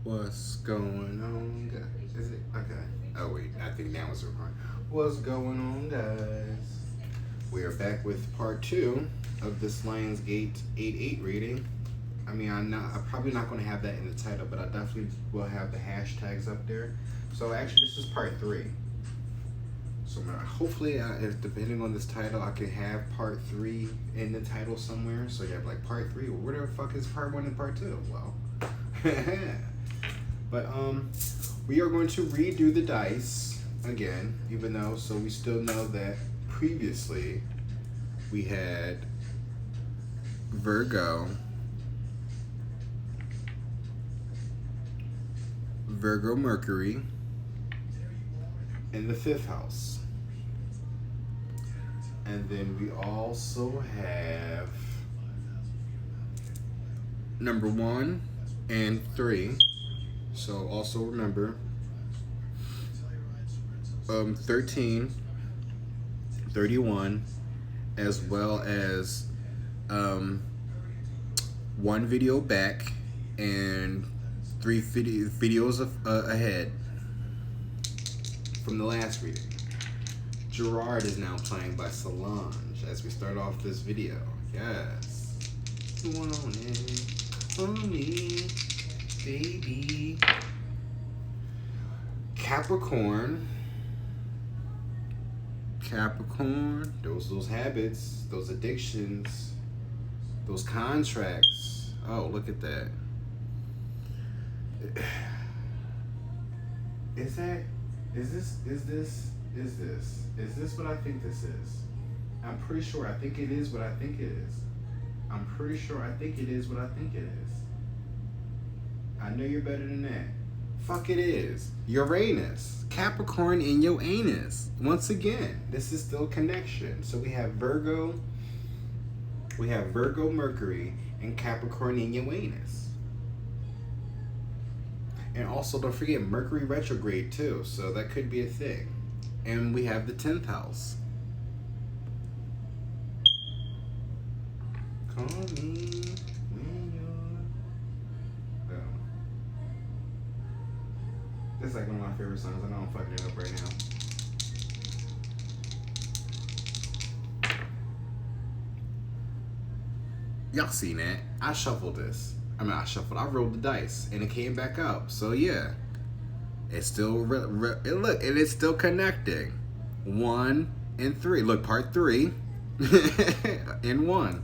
What's going on, guys? Is it okay? Oh wait, I think that was recording. What's going on, guys? We are back with part 2 of this Lionsgate 8/8 reading. I mean, I'm probably not going to have that in the title, but I definitely will have the hashtags up there. So actually, this is part 3. So hopefully, if depending on this title, I can have part 3 in the title somewhere. So you have like part 3. Well, where the fuck is part 1 and part 2? Well. But we are going to redo the dice again, even though, so we still know that previously we had Virgo Mercury in the 5th house. And then we also have number 1 and 3. So also remember 13, 31, as well as 1 video back and 3 videos ahead from the last reading. Gerard is now playing by Solange as we start off this video. Yes. Want it on me, baby. Capricorn, those habits, those addictions, those contracts. Oh, look at that. Is this what I think this is? I'm pretty sure I think it is what I think it is. I'm pretty sure I think it is what I think it is. I know you're better than that. Fuck, it is. Uranus. Capricorn in your anus. Once again, this is still connection. So we have Virgo Mercury, and Capricorn in your anus. And also, don't forget Mercury retrograde too, so that could be a thing. And we have the 10th house. Call me when you're... Oh. That's like one of my favorite songs. I know I'm fucking it up right now. Y'all seen that? I shuffled this. I rolled the dice and it came back up. So yeah, it's still it's still connecting. 1 and 3. Look, part 3 in 1.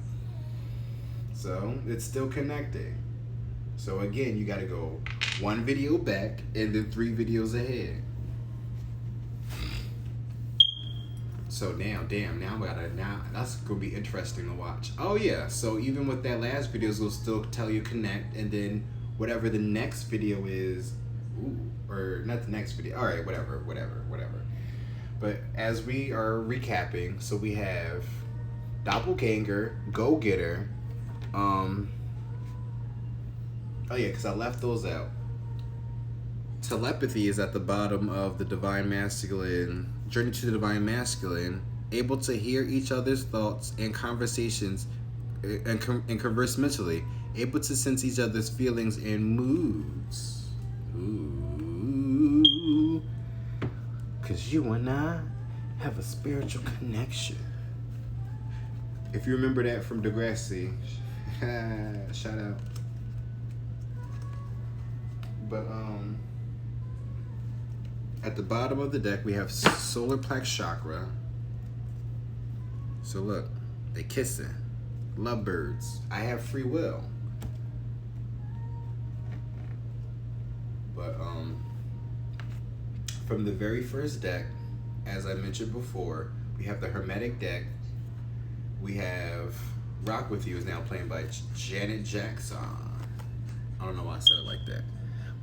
So it's still connecting. So again, you got to go 1 video back and then 3 videos ahead. So now that's gonna be interesting to watch. Oh yeah, so even with that last video, it'll still tell you connect, and then whatever the next video is, or not the next video. All right, whatever. But as we are recapping, so we have Doppelganger, Go Getter. Oh yeah, because I left those out. Telepathy is at the bottom of the Divine Masculine. Journey to the Divine Masculine. Able to hear each other's thoughts and conversations and converse mentally. Able to sense each other's feelings and moods. Ooh. Because you and I have a spiritual connection. If you remember that from Degrassi, shout out. But at the bottom of the deck we have solar plex chakra. So look, they kissing, lovebirds. I have free will. But from the very first deck, as I mentioned before, we have the Hermetic deck. We have Rock With You is now played by Janet Jackson. I don't know why I said it like that.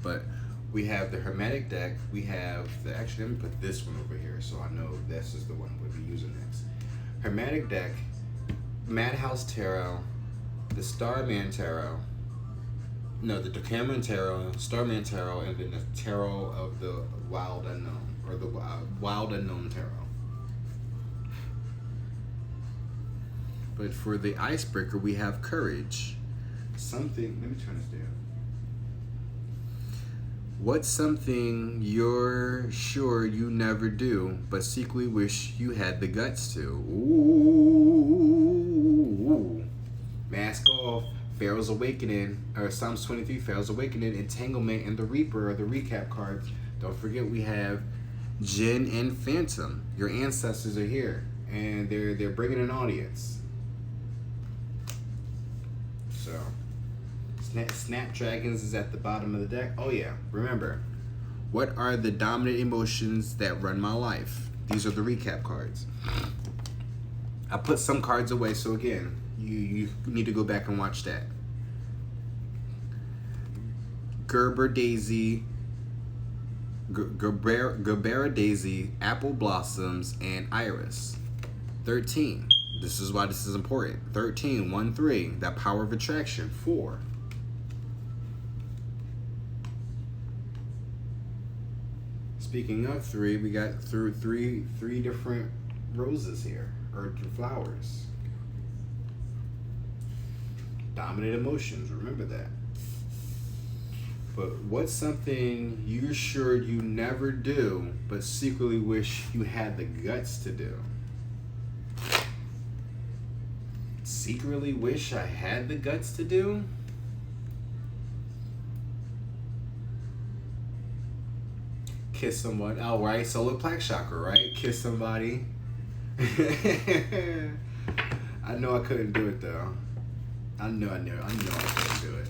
But we have the Hermetic deck. We have the... Actually, let me put this one over here so I know this is the one we'll be using next. Hermetic deck, Madhouse Tarot, the Starman Tarot. No, the Decameron Tarot, Starman Tarot, and then the Tarot of the Wild Unknown, or the Wild Unknown Tarot. But for the icebreaker, we have Courage. Something... Let me turn this down. What's something you're sure you never do, but secretly wish you had the guts to? Ooh. Mask off. Pharaoh's Awakening, or Psalms 23, Pharaoh's Awakening, Entanglement, and the Reaper are the recap cards. Don't forget we have Jinn and Phantom. Your ancestors are here, and they're bringing an audience. So, Snapdragons is at the bottom of the deck. Oh yeah, remember, what are the dominant emotions that run my life? These are the recap cards. I put some cards away, so again, you need to go back and watch that. Gerber Daisy, Gerbera Daisy, Apple Blossoms, and Iris. 13. This is why this is important. 13, 1, 3. That power of attraction. 4. Speaking of 3, we got three different roses here, or flowers. Dominant emotions, remember that. But what's something you're sure you never do, but secretly wish you had the guts to do? Secretly wish I had the guts to do? Kiss someone. Oh, right. Solar Plaque Chakra, right? Kiss somebody. I know I couldn't do it, though. I know I couldn't do it.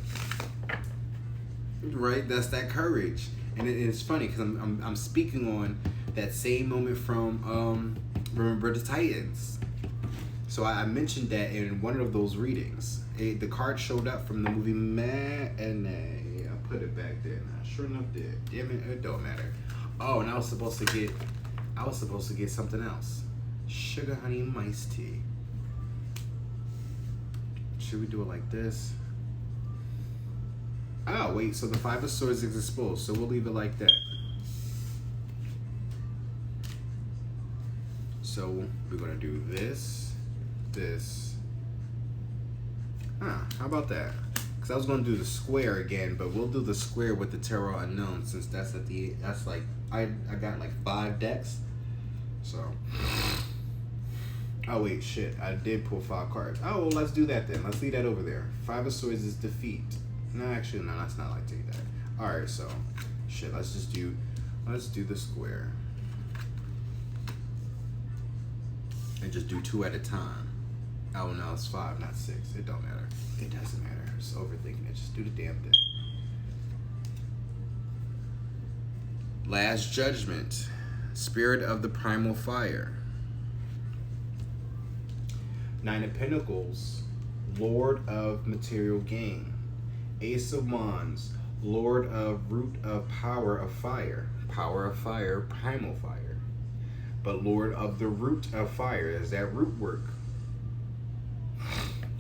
Right? That's that courage. And it's funny because I'm speaking on that same moment from Remember the Titans. So I mentioned that in one of those readings. The card showed up from the movie Matinee. I put it back there. And I sure enough did. Damn it, it don't matter. Oh, and I was supposed to get something else. Sugar honey iced tea. Should we do it like this? Oh, wait, so the 5 of Swords is exposed, so we'll leave it like that. So we're gonna do this. How about that? Because I was gonna do the square again, but we'll do the square with the Tarot Unknown, since that's like, I got like 5 decks. So, oh wait, shit, I did pull 5 cards. Oh, well, let's do that then. Let's leave that over there. 5 of Swords is defeat. No, actually, no, that's not like take that. All right, so, shit, let's do the square. And just do 2 at a time. Oh no, it's 5, not 6. It don't matter. It doesn't matter. Just overthinking it. Just do the damn thing. Last Judgment. Spirit of the Primal Fire. 9 of Pentacles. Lord of Material Gain. Ace of Wands. Lord of Root of Power of Fire. Power of Fire, Primal Fire. But Lord of the Root of Fire is that root work.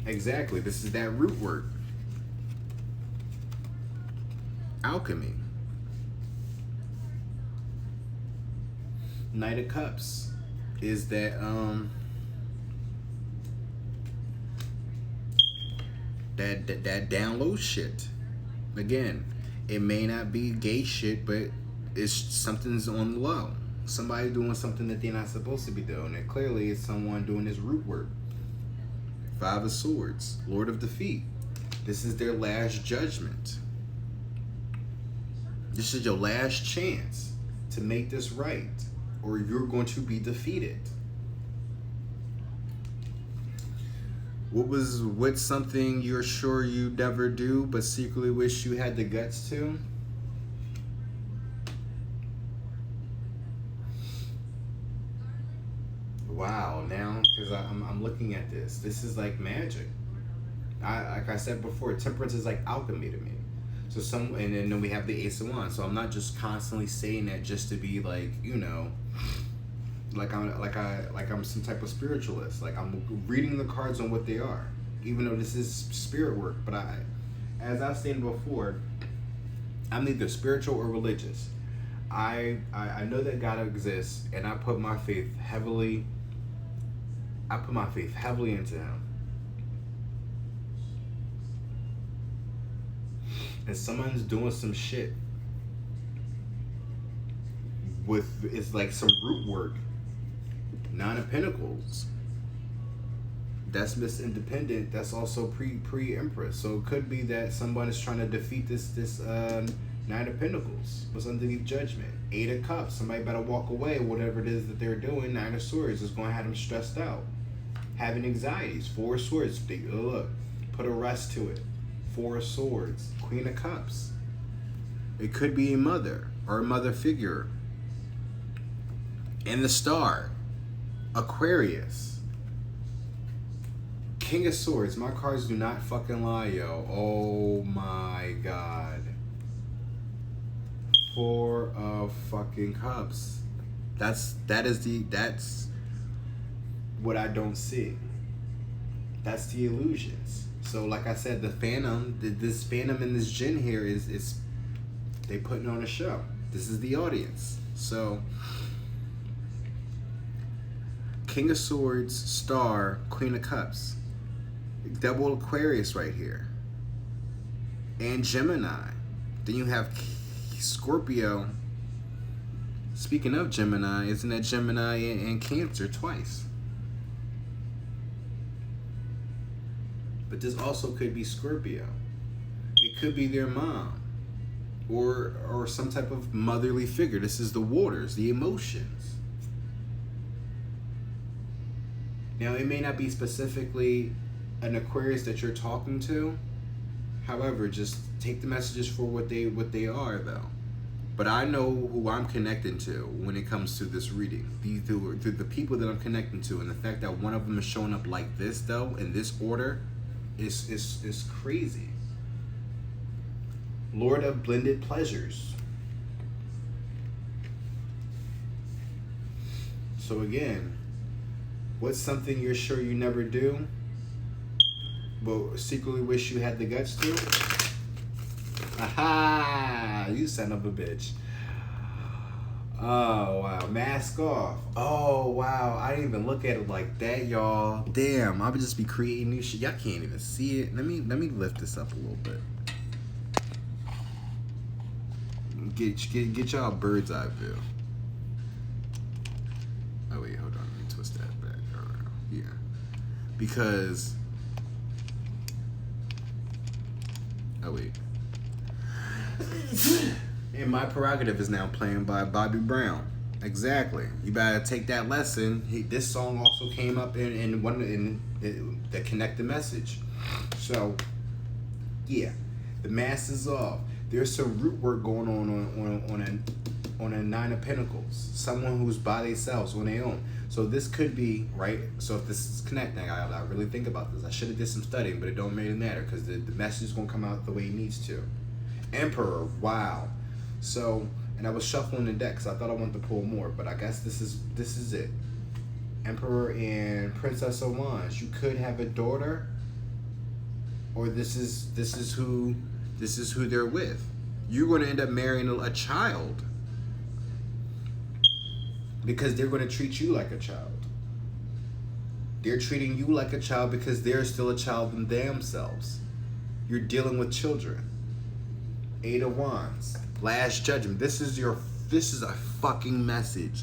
Exactly, this is that root work. Alchemy. Knight of Cups is that that down low shit. Again, it may not be gay shit, but it's something's on the low. Somebody doing something that they're not supposed to be doing, and clearly it's someone doing this root work. 5 of Swords, Lord of Defeat. This is their last judgment. This is your last chance to make this right, or you're going to be defeated. What's something you're sure you never do, but secretly wish you had the guts to? Wow, now, because I'm looking at this. This is like magic. Like I said before, temperance is like alchemy to me. So and then we have the Ace of Wands. So I'm not just constantly saying that just to be like, you know, like I'm some type of spiritualist. Like I'm reading the cards on what they are, even though this is spirit work. But as I've stated before, I'm neither spiritual or religious. I know that God exists, and I put my faith heavily into Him. And someone's doing some shit it's like some root work. Nine of Pentacles. That's Miss Independent. That's also pre-Empress. So it could be that someone is trying to defeat this Nine of Pentacles. What's underneath Judgment? Eight of Cups. Somebody better walk away. Whatever it is that they're doing. Nine of Swords is going to have them stressed out, having anxieties. Four of Swords. Look, put a rest to it. Four of Swords. Queen of Cups. It could be a mother or a mother figure. And the Star. Aquarius. King of Swords. My cards do not fucking lie, yo. Oh my god. Four of fucking Cups. That's what I don't see. That's the illusions. So like I said, the Phantom, this Phantom in this Jinn here is they putting on a show. This is the audience. So King of Swords, Star, Queen of Cups. Double Aquarius right here. And Gemini. Then you have Scorpio. Speaking of Gemini, isn't that Gemini and Cancer twice? But this also could be Scorpio. It could be their mom. Or some type of motherly figure. This is the waters, the emotions. Now, it may not be specifically an Aquarius that you're talking to. However, just take the messages for what they are, though. But I know who I'm connecting to when it comes to this reading. The people that I'm connecting to, and the fact that one of them is showing up like this, though, in this order, is crazy. Lord of Blended Pleasures. So again, what's something you're sure you never do, but secretly wish you had the guts to? Aha! You son of a bitch. Oh, wow. Mask off. Oh, wow. I didn't even look at it like that, y'all. Damn, I would just be creating new shit. Y'all can't even see it. Let me lift this up a little bit. Get y'all a bird's eye view. Oh, wait. Hold on. Let me twist that back around. Yeah. Because... Oh, wait. And My Prerogative is now playing by Bobby Brown. Exactly. You better take that lesson. This song also came up in the connected message. So, yeah, the mask is off. There's some root work going on a Nine of Pentacles. Someone who's by themselves on their own. So this could be, right? So if this is connecting, I really think about this. I should have did some studying, but it don't really matter because the message is going to come out the way it needs to. Emperor, wow. So, and I was shuffling the deck because I thought I wanted to pull more, but I guess this is it. Emperor and Princess of Wands. You could have a daughter, or this is who they're with. You're going to end up marrying a child because they're going to treat you like a child. They're treating you like a child because they're still a child in themselves. You're dealing with children. Eight of Wands. Last Judgment. This is a fucking message.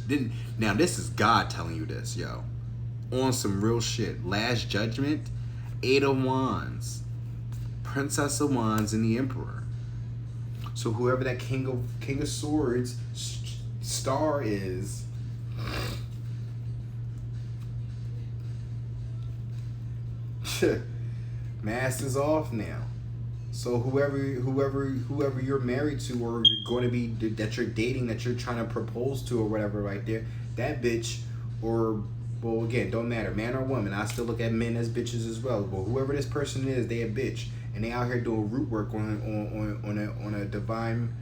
Now this is God telling you this, yo. On some real shit. Last Judgment. Eight of Wands. Princess of Wands and the Emperor. So whoever that King of Swords Star is, mask is off now. So whoever you're married to, or you're going to be, that you're dating, that you're trying to propose to, or whatever, right there, that bitch, or, well, again, don't matter, man or woman. I still look at men as bitches as well. But whoever this person is, they a bitch, and they out here doing root work on a divine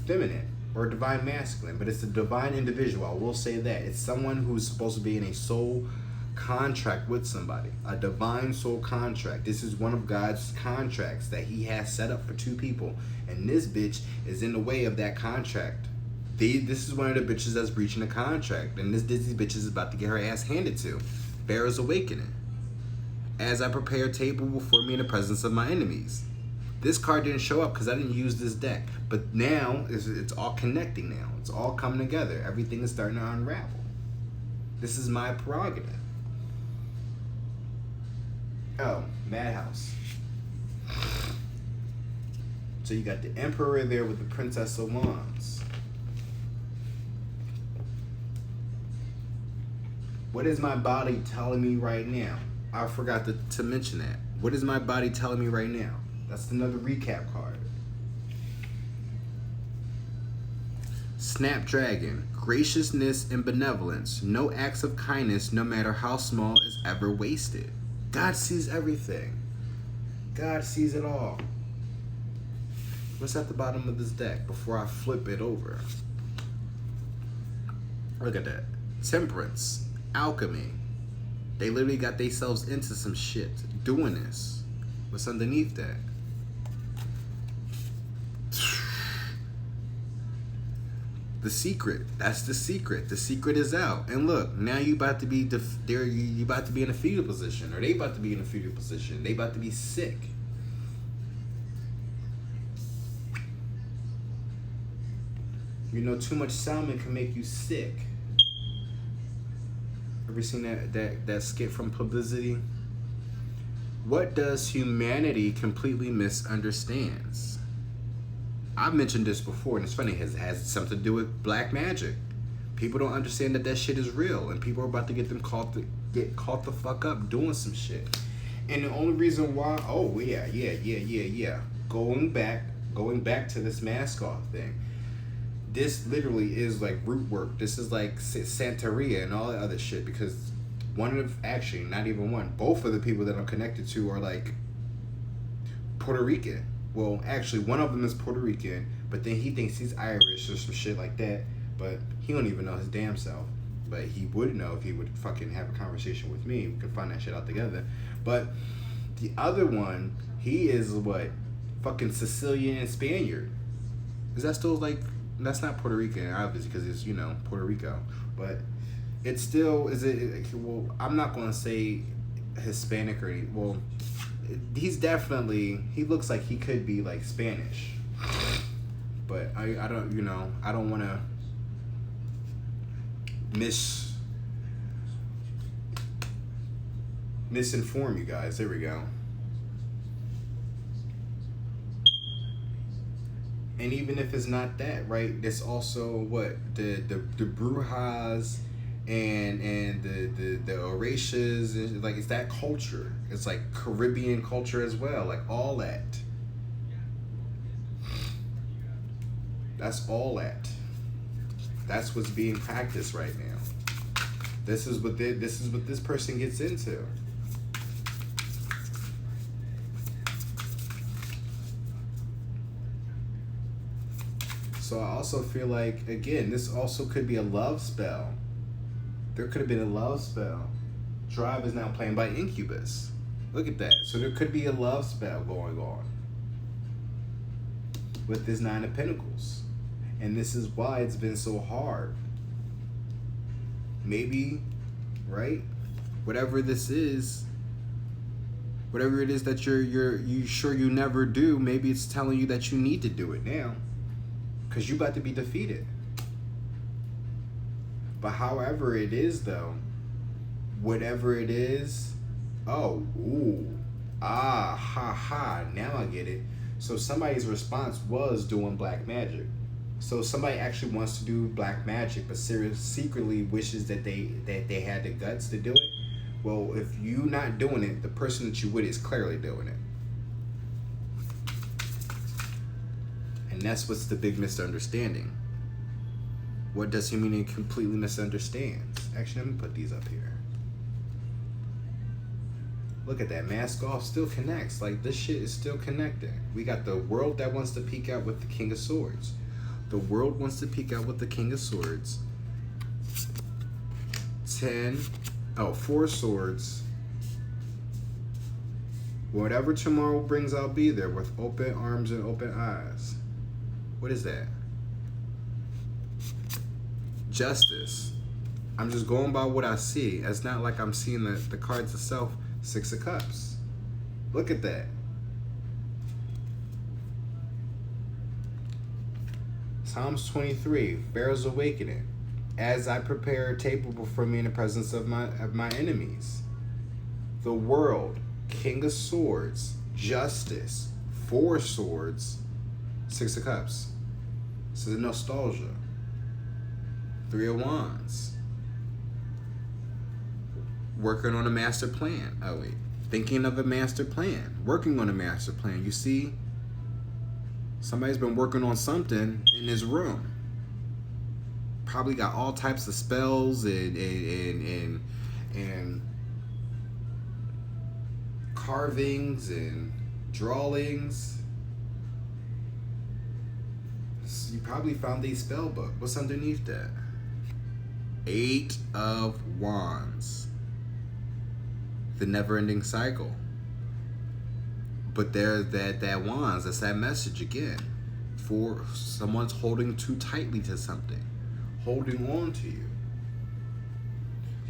feminine or divine masculine. But it's a divine individual. I will say that it's someone who's supposed to be in a soul contract with somebody, a divine soul contract. This is one of God's contracts that he has set up for two people, and this bitch is in the way of that contract. This is one of the bitches that's breaching the contract, and this Disney bitch is about to get her ass handed to. Pharaoh's Awakening. As I prepare a table before me in the presence of my enemies. This card didn't show up because I didn't use this deck. But now, it's all connecting now. It's all coming together. Everything is starting to unravel. This is my prerogative. Oh, Madhouse. So you got the Emperor there with the Princess of Wands. What is my body telling me right now? I forgot to mention that. What is my body telling me right now? That's another recap card. Snapdragon. Graciousness and benevolence. No acts of kindness, no matter how small, is ever wasted. God sees everything. God sees it all. What's at the bottom of this deck before I flip it over? Look at that. Temperance. Alchemy. They literally got themselves into some shit doing this. What's underneath that? The secret. That's the secret. The secret is out. And look, now you about to be you about to be in a fetal position, or they about to be in a fetal position. They about to be sick. You know, too much salmon can make you sick. Ever seen that skit from Publicity? What does humanity completely misunderstands? I've mentioned this before, and it's funny, it has something to do with black magic. People don't understand that shit is real, and people are about to get caught the fuck up doing some shit. And the only reason why, going back to this mask off thing. This literally is like root work. This is like Santeria and all that other shit, because both of the people that I'm connected to are like Puerto Rican. Well, actually, one of them is Puerto Rican, but then he thinks he's Irish or some shit like that, but he don't even know his damn self. But he would know if he would fucking have a conversation with me. We could find that shit out together. But the other one, he is what? Fucking Sicilian and Spaniard. Is that still like... That's not Puerto Rican, obviously, because it's, Puerto Rico. But it's still, well, I'm not going to say Hispanic or anything. Well, he looks like he could be, like, Spanish. But I don't want to misinform you guys. There we go. And even if it's not that, right? There's also what the Brujas and the Oratias, and like it's that culture. It's like Caribbean culture as well, like all that. That's all that. That's what's being practiced right now. This is what this person gets into. So I also feel like, again, this also could be a love spell. There could have been a love spell. Drive is now playing by Incubus. Look at that. So there could be a love spell going on with this Nine of Pentacles. And this is why it's been so hard. Maybe, right? Whatever this is, whatever it is that you sure you never do, maybe it's telling you that you need to do it now. Because you about to be defeated. But however it is, though, whatever it is, now I get it. So somebody's response was doing black magic. So somebody actually wants to do black magic, but secretly wishes that they had the guts to do it. Well, if you not doing it, the person that you with is clearly doing it. And that's what's the big misunderstanding. What does humanity completely misunderstands? Actually, let me put these up here. Look at that. Mask off still connects. Like, this shit is still connecting. We got the world that wants to peek out with the King of Swords. The world wants to peek out with the King of Swords. 4 swords. Whatever tomorrow brings, I'll be there with open arms and open eyes. What is that? Justice. I'm just going by what I see. It's not like I'm seeing the cards itself. 6 of Cups. Look at that. Psalms 23, Pharaoh's awakening. As I prepare a table before me in the presence of my enemies. The world, King of Swords, Justice, 4 swords, 6 of Cups. This is nostalgia. 3 of Wands. Working on a master plan. Oh wait. Thinking of a master plan. Working on a master plan. You see, somebody's been working on something in his room. Probably got all types of spells and carvings and drawings. So you probably found a spell book. What's underneath that? 8 of Wands. The never-ending cycle. But there's that wands, that's that message again. For someone's holding too tightly to something. Holding on to you.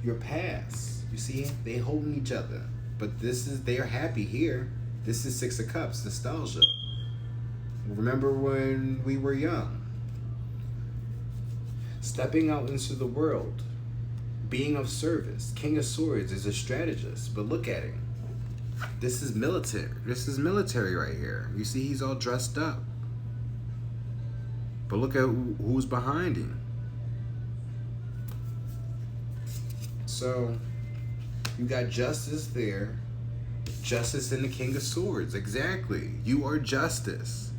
Your past. You see, they holding each other. But they're happy here. This is 6 of Cups, nostalgia. Remember when we were young. Stepping out into the world. Being of service. King of Swords is a strategist. But look at him. This is military. This is military right here. You see, he's all dressed up. But look at who's behind him. So, you got justice there. Justice in the King of Swords. Exactly. You are justice.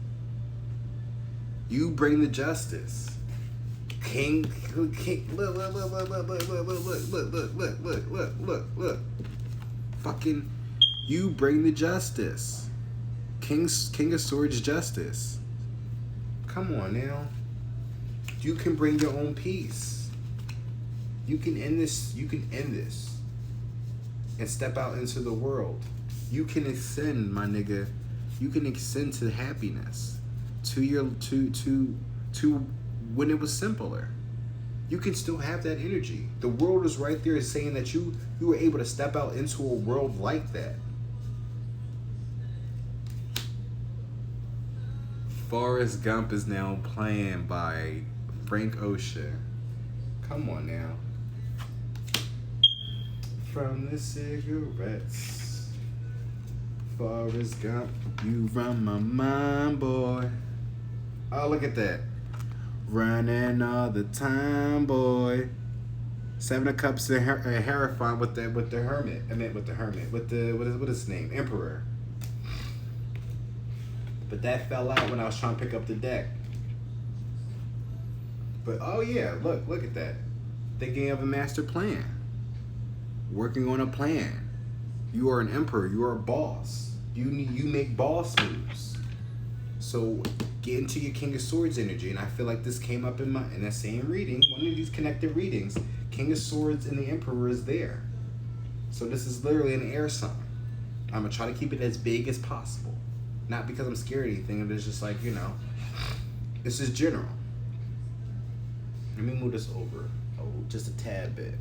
You bring the justice. King, look, look. Fucking, you bring the justice. King of Swords justice. Come on now. You can bring your own peace. You can end this. You can end this. And step out into the world. You can ascend, my nigga. You can ascend to happiness. To your to when it was simpler. You can still have that energy. The world is right there saying that you were able to step out into a world like that. Forrest Gump is now playing by Frank Ocean. Come on now. From the cigarettes, Forrest Gump, you run my mind, boy. Oh, look at that. Running all the time, boy. 7 of Cups and Hierophant with the Hermit. I meant with the Hermit. With the what is his name? Emperor. But that fell out when I was trying to pick up the deck. But oh yeah, look at that. Thinking of a master plan. Working on a plan. You are an emperor. You are a boss. You make boss moves. So get into your King of Swords energy, and I feel like this came up in that same reading, one of these connected readings. King of Swords and the Emperor is there. So this is literally an air sign. I'm gonna try to keep it as big as possible. Not because I'm scared or anything. It's just like, you know, this is general. Let me move this over just a tad bit.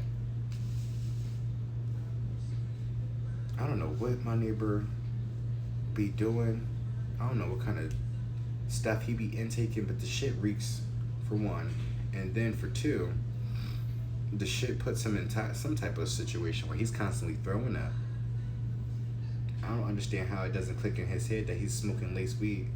I don't know what my neighbor be doing. I don't know what kind of stuff he be intaking, but the shit reeks, for one. And then for two, the shit puts him in some type of situation where he's constantly throwing up. I don't understand how it doesn't click in his head that he's smoking lace weed.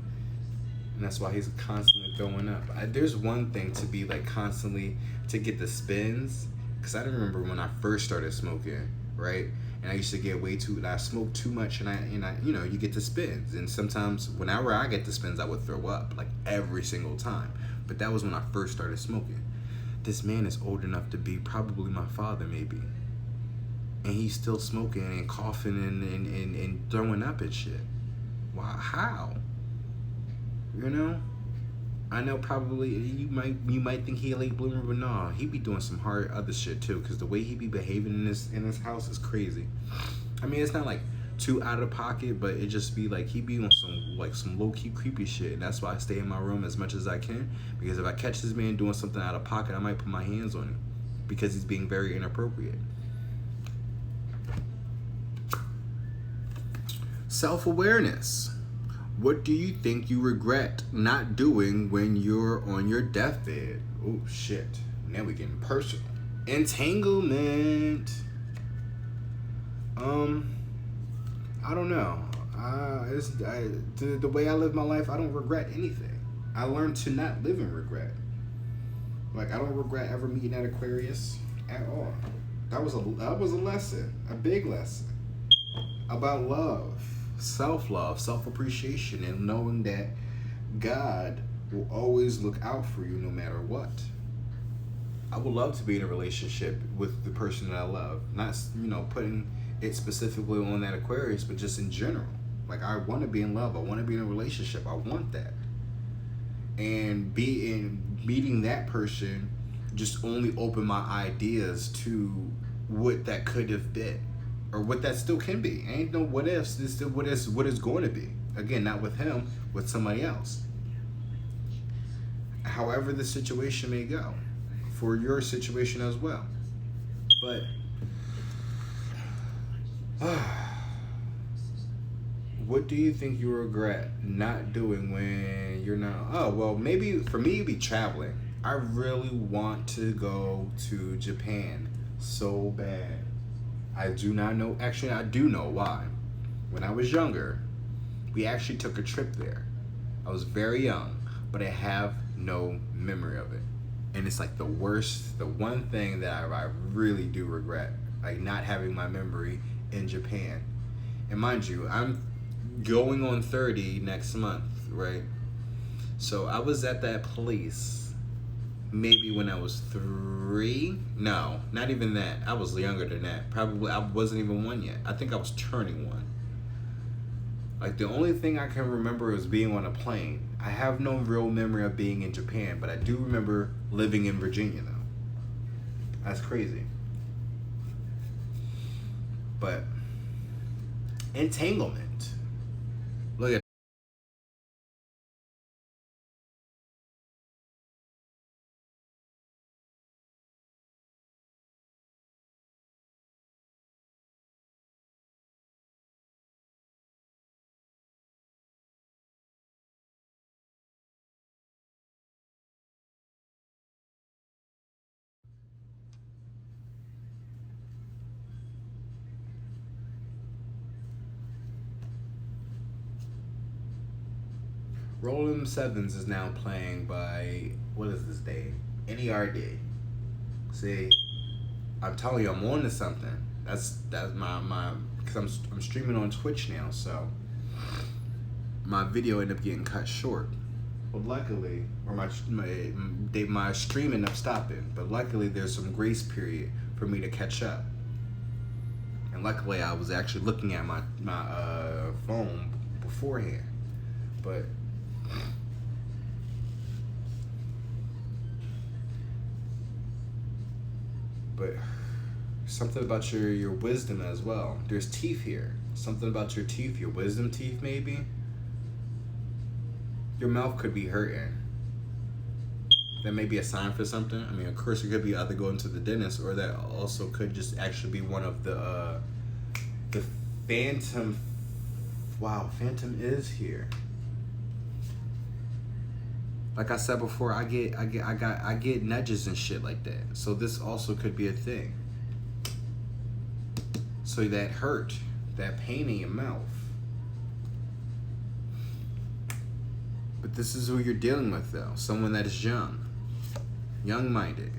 And that's why he's constantly throwing up. There's one thing to be like constantly, to get the spins. Because I remember when I first started smoking, right? And I used to get I smoked too much and I you know, you get the spins. And sometimes whenever I get the spins, I would throw up, like every single time. But that was when I first started smoking. This man is old enough to be probably my father, maybe. And he's still smoking and coughing and throwing up and shit. Wow, how? You know? I know probably you might think he a late bloomer, but no, he be doing some hard other shit too, because the way he be behaving in this house is crazy. I mean, it's not like too out of pocket, but it just be like he be on some low key creepy shit, and that's why I stay in my room as much as I can, because if I catch this man doing something out of pocket, I might put my hands on him because he's being very inappropriate. Self-awareness. What do you think you regret not doing when you're on your deathbed? Oh shit. Now we getting personal. Entanglement. I don't know. The way I live my life, I don't regret anything. I learned to not live in regret. Like, I don't regret ever meeting that Aquarius at all. That was a lesson, a big lesson about love, self-love, self-appreciation, and knowing that God will always look out for you no matter what. I would love to be in a relationship with the person that I love. Not, putting it specifically on that Aquarius, but just in general. Like, I want to be in love. I want to be in a relationship. I want that. And meeting that person just only opened my ideas to what that could have been, or what that still can be. Ain't no what ifs. It's still what is going to be. Again, not with him, with somebody else. However the situation may go, for your situation as well. But what do you think you regret not doing when you're not? Oh, well, maybe for me it'd be traveling. I really want to go to Japan so bad. I do not know. Actually, I do know why. When I was younger, we actually took a trip there. I was very young, but I have no memory of it. And it's like the one thing that I really do regret, like not having my memory in Japan. And mind you, I'm going on 30 next month, right? So I was at that place maybe when I was 3. No, not even that. I was younger than that. Probably I wasn't even 1 yet. I think I was turning 1. Like, the only thing I can remember is being on a plane. I have no real memory of being in Japan, but I do remember living in Virginia, though. That's crazy. But entanglement. Look at Rolling Sevens is now playing by, what is this day? NEAD. See, I'm telling you, I'm on to something. That's my because I'm streaming on Twitch now, so my video ended up getting cut short. But luckily, or my stream ended up stopping. But luckily, there's some grace period for me to catch up. And luckily, I was actually looking at my phone beforehand. But something about your wisdom as well. There's teeth here. Something about your teeth, your wisdom teeth maybe. Your mouth could be hurting. That may be a sign for something. I mean, of course, it could be either going to the dentist, or that also could just actually be one of the phantom. Wow, phantom is here. Like I said before, I get nudges and shit like that. So this also could be a thing. So that hurt, that pain in your mouth. But this is who you're dealing with, though. Someone that is young-minded.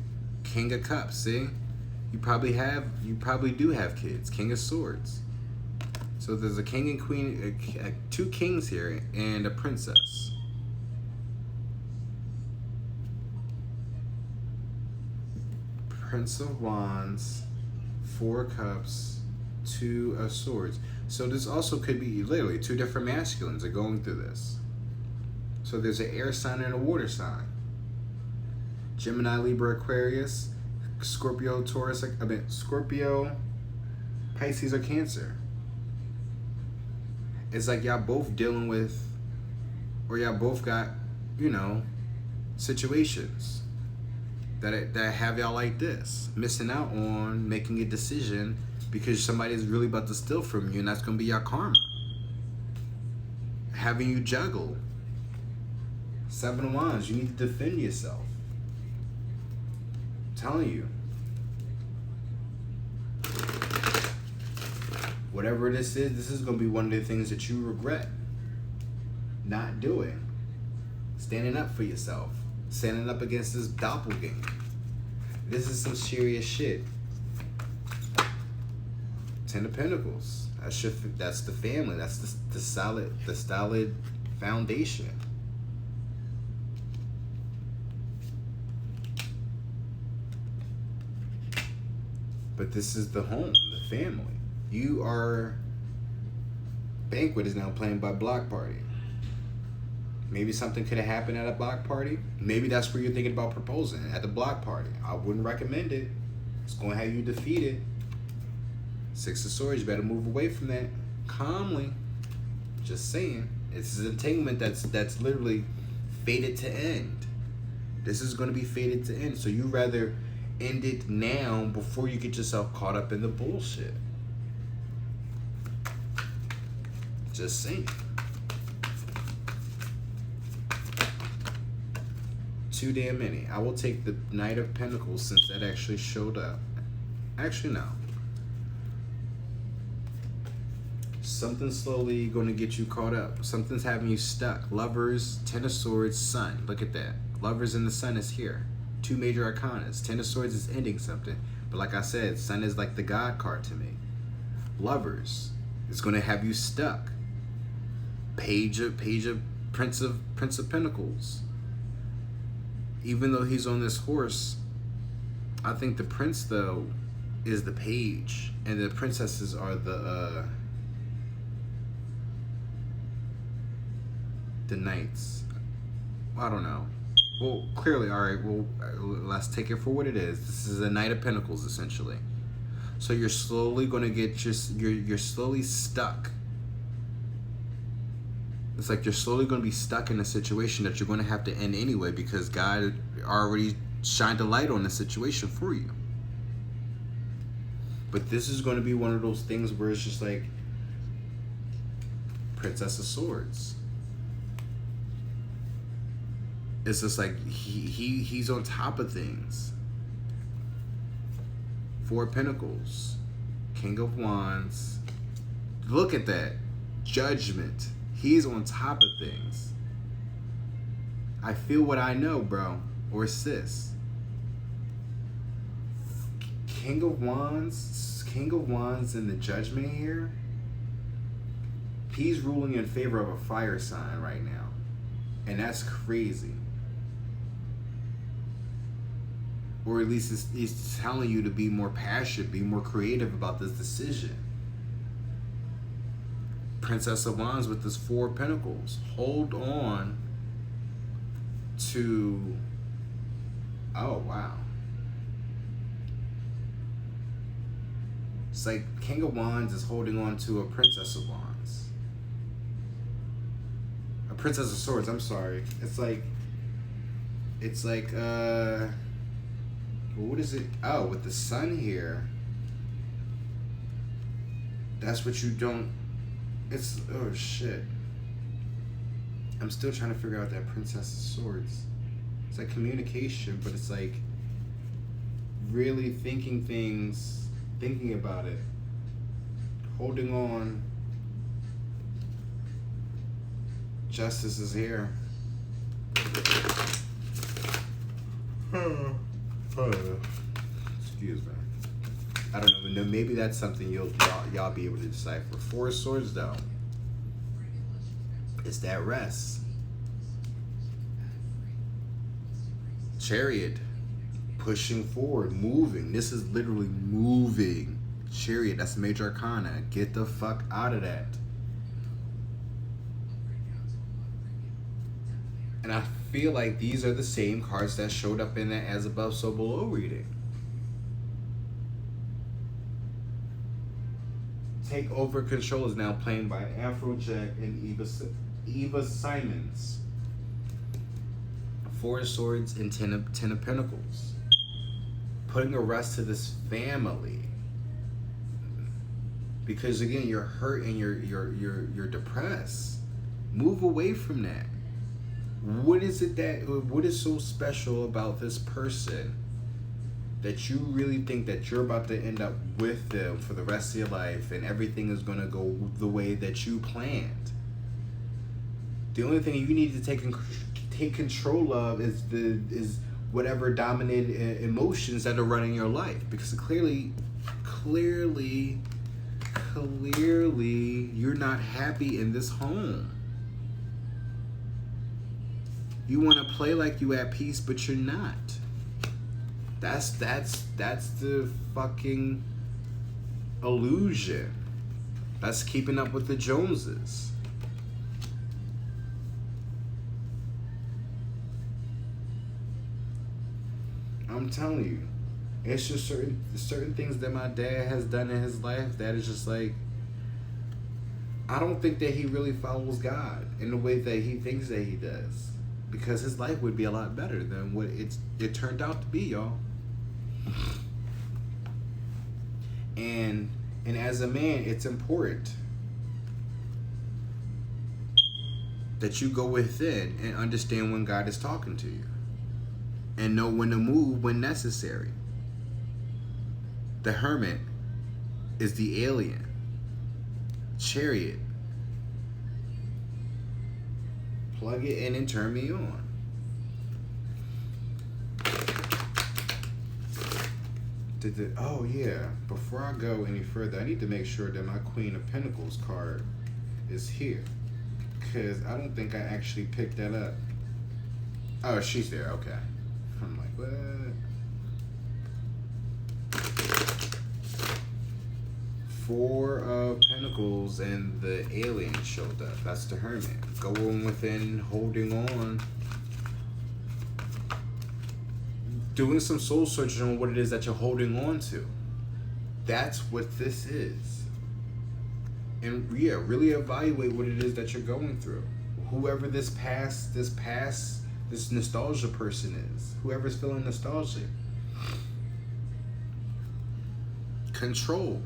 King of Cups. See, you probably do have kids. King of Swords. So there's a king and queen, 2 kings here, and a princess. Prince of Wands, 4 Cups, 2 of Swords. So this also could be literally 2 different masculines are going through this. So there's an air sign and a water sign. Gemini, Libra, Aquarius, Scorpio, Taurus, Scorpio, Pisces, or Cancer. It's like y'all both dealing with, or y'all both got, situations that have y'all like this, missing out on making a decision because somebody's really about to steal from you, and that's gonna be your karma. having you juggle. Seven of Wands, you need to defend yourself. I'm telling you. Whatever this is going to be one of the things that you regret not doing. Standing up for yourself. Standing up against this doppelganger. This is some serious shit. Ten of Pentacles. That's the family. That's the solid foundation. But this is the home, the family. You are... Banquet is now playing by block party. Maybe something could have happened at a block party. Maybe that's where you're thinking about proposing, at the block party. I wouldn't recommend it. It's going to have you defeated. Six of Swords, you better move away from that calmly. Just saying. It's an entanglement that's literally fated to end. This is going to be fated to end. So you rather end it now before you get yourself caught up in the bullshit. Just saying. Too damn many. I will take the Knight of Pentacles since that actually showed up. Actually, no. Something's slowly going to get you caught up. Something's having you stuck. Lovers, Ten of Swords, Sun. Look at that. Lovers and the Sun is here. Two major arcanas. Ten of Swords is ending something. But like I said, Sun is like the God card to me. Lovers is going to have you stuck. Prince of Pentacles. Even though he's on this horse, I think the prince though is the page, and the princesses are the knights. I don't know. Well, clearly, all right. Well, let's take it for what it is. This is a Knight of Pentacles essentially. So you're slowly going to get you're slowly stuck. It's like you're slowly going to be stuck in a situation that you're going to have to end anyway because God already shined a light on the situation for you. But this is going to be one of those things where it's just like Princess of Swords. It's just like he's on top of things. Four of Pentacles. King of Wands. Look at that. Judgment. He's on top of things. I feel what I know, bro. Or sis. King of Wands in the Judgment here. He's ruling in favor of a fire sign right now. And that's crazy. Or at least he's telling you to be more passionate, be more creative about this decision. Princess of Wands with this Four of Pentacles. Hold on to... Oh, wow. It's like King of Wands is holding on to a Princess of Wands. A Princess of Swords, I'm sorry. It's like, what is it? Oh, with the Sun here. That's what you don't... It's... Oh, shit. I'm still trying to figure out that Princess of Swords. It's like communication, but it's like really thinking things, thinking about it, holding on. Justice is here. Excuse me. I don't know. Maybe that's something y'all be able to decipher. Four of Swords, though. It's that rest. Chariot. Pushing forward. Moving. This is literally moving. Chariot. That's major arcana. Get the fuck out of that. And I feel like these are the same cards that showed up in that As Above, So Below reading. Take Over Control is now playing by Afrojack and Eva Simons. Four of Swords and Ten of Pentacles. Putting a rest to this family. Because again, you're hurt and you're depressed. Move away from that. What is so special about this person that you really think that you're about to end up with them for the rest of your life and everything is going to go the way that you planned? The only thing you need to take control of is whatever dominant emotions that are running your life, because clearly you're not happy in this home. You want to play like you at peace, but you're not. That's the fucking illusion. That's keeping up with the Joneses. I'm telling you, it's just certain things that my dad has done in his life that is just like, I don't think that he really follows God in the way that he thinks that he does, because his life would be a lot better than what it turned out to be, y'all. And as a man, it's important that you go within and understand when God is talking to you, and know when to move when necessary. The hermit is the alien. Chariot. Plug it in and turn me on. Oh yeah, before I go any further, I need to make sure that my Queen of Pentacles card is here, because I don't think I actually picked that up. Oh, she's there, okay. I'm like, what? Four of Pentacles and the alien showed up. That's the hermit. Going within, holding on. Doing some soul searching on what it is that you're holding on to. That's what this is. And yeah, really evaluate what it is that you're going through. Whoever this nostalgia person is. Whoever's feeling nostalgic. Control.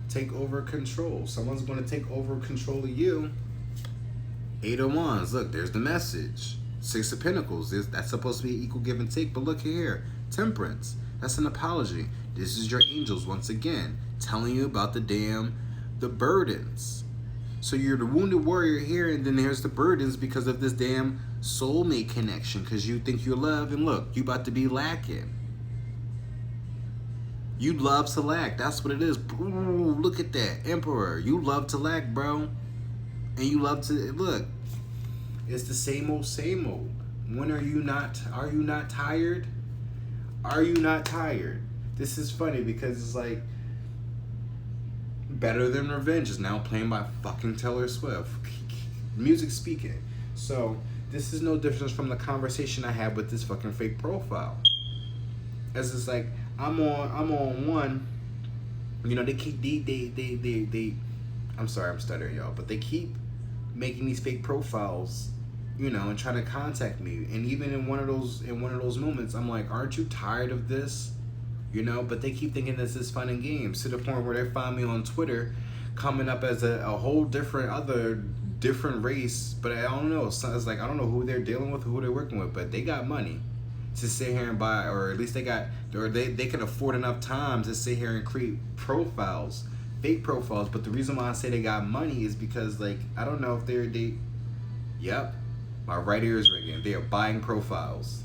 Take over control. Someone's going to take over control of you. 8 of Wands. Look, there's the message. 6 of Pentacles. That's supposed to be equal give and take. But look here. Temperance. That's an apology. This is your angels once again telling you about the burdens. So you're the wounded warrior here, and then there's the burdens because of this damn soulmate connection, because you think you're loved, and look, you about to be lacking. You love to lack. That's what it is. Ooh, look at that. Emperor. You love to lack, bro. And you love to... Look. It's the same old, same old. When are you not... Are you not tired? Are you not tired? This is funny because it's like... Better Than Revenge is now playing by fucking Taylor Swift. Music speaking. So, this is no difference from the conversation I had with this fucking fake profile. As it's like... I'm on one, you know, they keep, I'm sorry, I'm stuttering, y'all, but they keep making these fake profiles, you know, and trying to contact me. And even in one of those moments, I'm like, aren't you tired of this? You know, but they keep thinking this is fun and games, to the point where they find me on Twitter coming up as a whole different race, but I don't know. So it's like, I don't know who they're dealing with, who they're working with, but they got money to sit here and buy, or at least they can afford enough time to sit here and create profiles, fake profiles. But the reason why I say they got money is because, like, I don't know if yep, my right ear is ringing. They are buying profiles.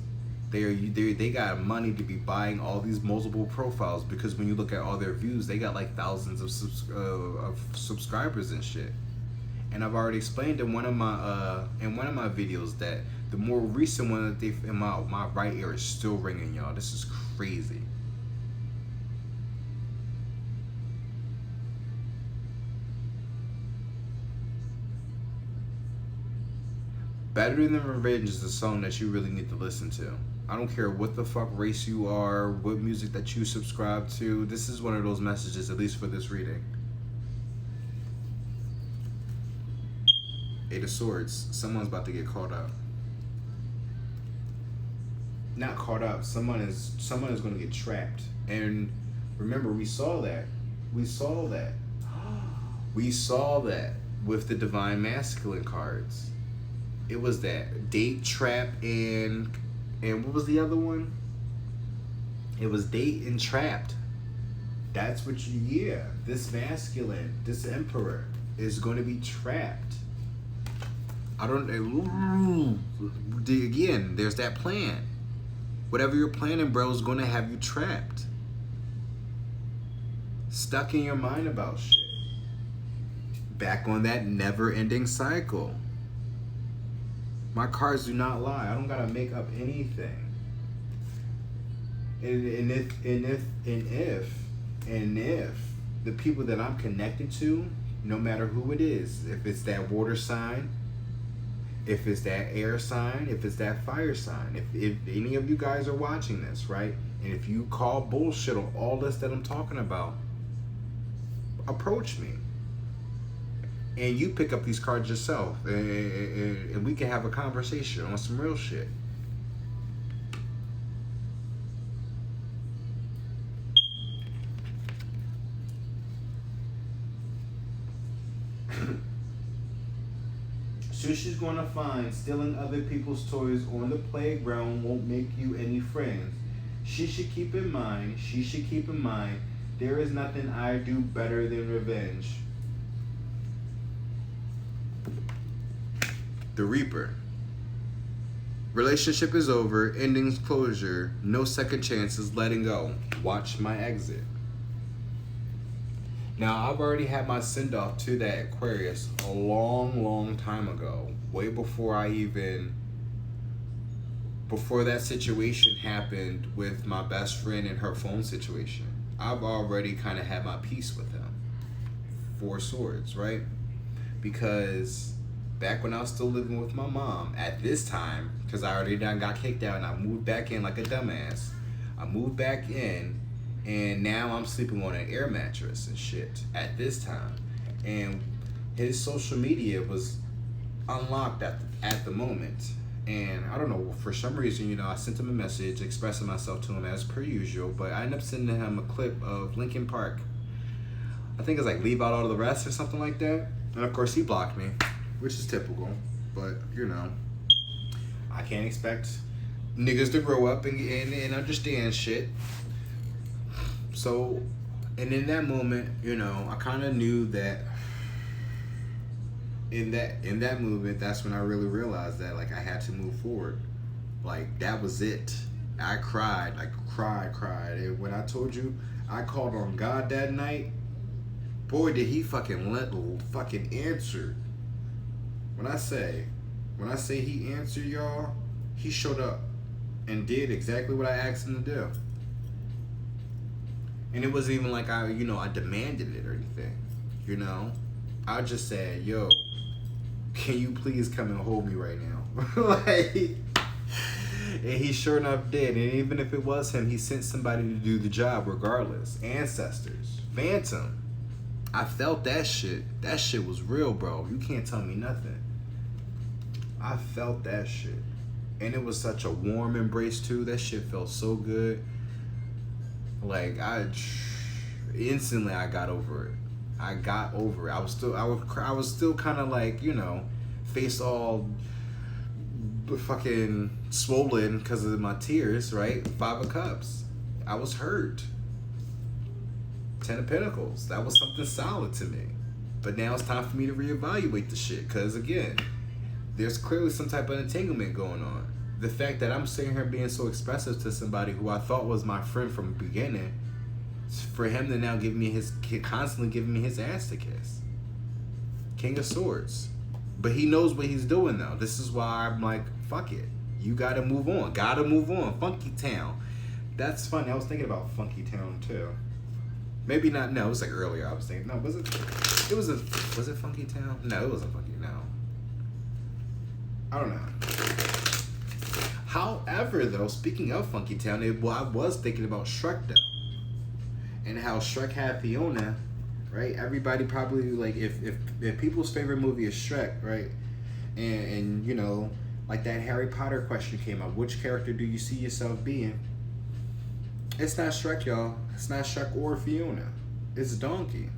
They got money to be buying all these multiple profiles, because when you look at all their views, they got like thousands of subscribers and shit. And I've already explained in one of my videos that the more recent one that in my right ear is still ringing, y'all. This is crazy. Better Than Revenge is the song that you really need to listen to. I don't care what the fuck race you are, what music that you subscribe to. This is one of those messages, at least for this reading. 8 of Swords. Someone's about to get caught up. Not caught up. Someone is going to get trapped. And remember, we saw that. We saw that. with the Divine Masculine cards. It was that date, trap, and what was the other one? It was date and trapped. That's what you, yeah. This masculine, this emperor is going to be trapped. I don't, again, there's that plan. Whatever you're planning, bro, is going to have you trapped. Stuck in your mind about shit. Back on that never-ending cycle. My cards do not lie. I don't gotta make up anything. And if the people that I'm connected to, no matter who it is, if it's that water sign, if it's that air sign, if it's that fire sign, if any of you guys are watching this, right? And if you call bullshit on all this that I'm talking about, approach me. And you pick up these cards yourself, and we can have a conversation on some real shit. Sushi's gonna find stealing other people's toys on the playground won't make you any friends. She should keep in mind, there is nothing I do better than revenge. The Reaper. Relationship is over, endings closure, no second chances, letting go. Watch my exit. Now, I've already had my send-off to that Aquarius a long time ago. Way before before that situation happened with my best friend and her phone situation. I've already kind of had my peace with him. 4 swords, right? Because back when I was still living with my mom, at this time, because I already done got kicked out and I moved back in like a dumbass. I moved back in, and now I'm sleeping on an air mattress and shit at this time. And his social media was unlocked at the moment. And I don't know, for some reason, you know, I sent him a message expressing myself to him as per usual, but I ended up sending him a clip of Linkin Park. I think it's like Leave Out All the Rest or something like that. And of course he blocked me, which is typical, but you know, I can't expect niggas to grow up and understand shit. So, and in that moment, you know, I kind of knew that in that movement, that's when I really realized that, like, I had to move forward. Like, that was it. I cried, like, cried. And when I told you I called on God that night, boy, did he fucking answer. When I say he answered, y'all, he showed up and did exactly what I asked him to do. And it wasn't even like I demanded it or anything, you know? I just said, yo, can you please come and hold me right now? Like, and he sure enough did. And even if it was him, he sent somebody to do the job regardless. Ancestors. Phantom. I felt that shit. That shit was real, bro. You can't tell me nothing. I felt that shit. And it was such a warm embrace too. That shit felt so good. Like, instantly I got over it. I was still kind of like, you know, face all fucking swollen because of my tears, right? 5 of Cups. I was hurt. 10 of Pentacles. That was something solid to me. But now it's time for me to reevaluate the shit, because again, there's clearly some type of entanglement going on. The fact that I'm sitting here being so expressive to somebody who I thought was my friend from the beginning, for him to now constantly giving me his ass to kiss. King of Swords. But he knows what he's doing though. This is why I'm like, fuck it. You gotta move on. Funky Town. That's funny. I was thinking about Funky Town too. Maybe not. No, it was like earlier. I was thinking. No, was it? Was it Funky Town? No, it wasn't Funky. No. I don't know. However, though, speaking of Funky Town, I was thinking about Shrek though. And how Shrek had Fiona, right? Everybody probably, like, if people's favorite movie is Shrek, right? And you know, like that Harry Potter question came up, which character do you see yourself being? It's not Shrek, y'all. It's not Shrek or Fiona. It's Donkey.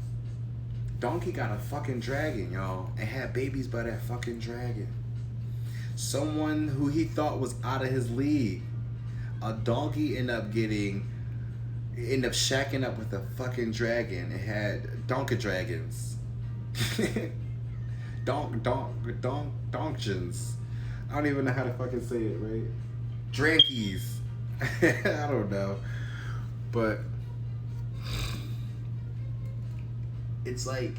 Donkey got a fucking dragon, y'all, and had babies by that fucking dragon. Someone who he thought was out of his league. A donkey ended up shacking up with a fucking dragon. It had donkey dragons. Donkjins. I don't even know how to fucking say it, right? Drankies. I don't know. But it's like,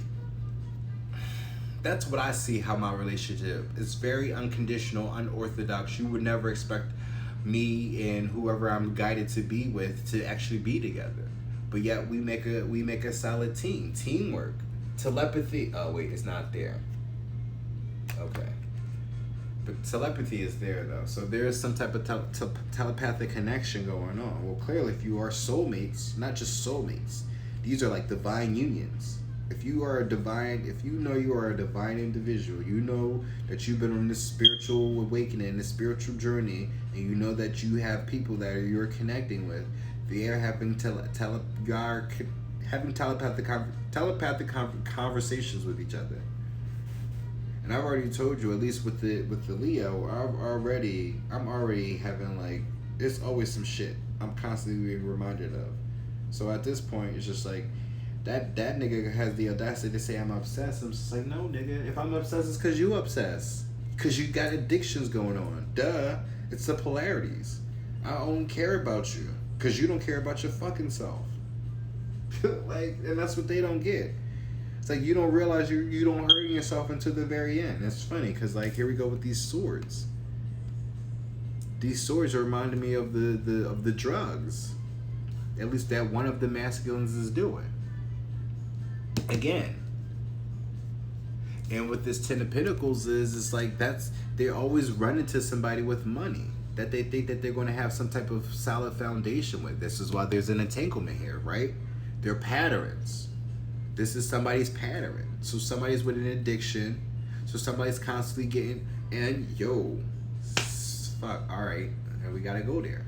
that's what I see how my relationship is. Very unconditional, unorthodox. You would never expect me and whoever I'm guided to be with to actually be together. But yet we make a solid team. Teamwork. Telepathy. Oh wait, it's not there. Okay. But telepathy is there though. So there is some type of telepathic connection going on. Well, clearly if you are soulmates, not just soulmates, these are like divine unions. If you are a divine, if you know you are a divine individual, you know that you've been on this spiritual awakening, this spiritual journey, and you know that you have people that you're connecting with. They are having telepathic conversations with each other. And I've already told you, at least with the Leo, I'm already having like, it's always some shit I'm constantly being reminded of. So at this point, it's just like, that nigga has the audacity to say I'm obsessed. I'm just like, no, nigga. If I'm obsessed, it's because you obsessed. Because you got addictions going on. Duh. It's the polarities. I don't care about you. Because you don't care about your fucking self. Like, and that's what they don't get. It's like you don't realize you don't hurt yourself until the very end. It's funny because like here we go with these swords. These swords are reminding me of the drugs. At least that one of the masculines is doing. Again. And with this Ten of Pentacles it's like they're always running to somebody with money that they think that they're going to have some type of solid foundation with. This is why there's an entanglement here, right? They're patterns. This is somebody's pattern. So somebody's with an addiction. So somebody's constantly getting, and fuck, all right, and we gotta go there.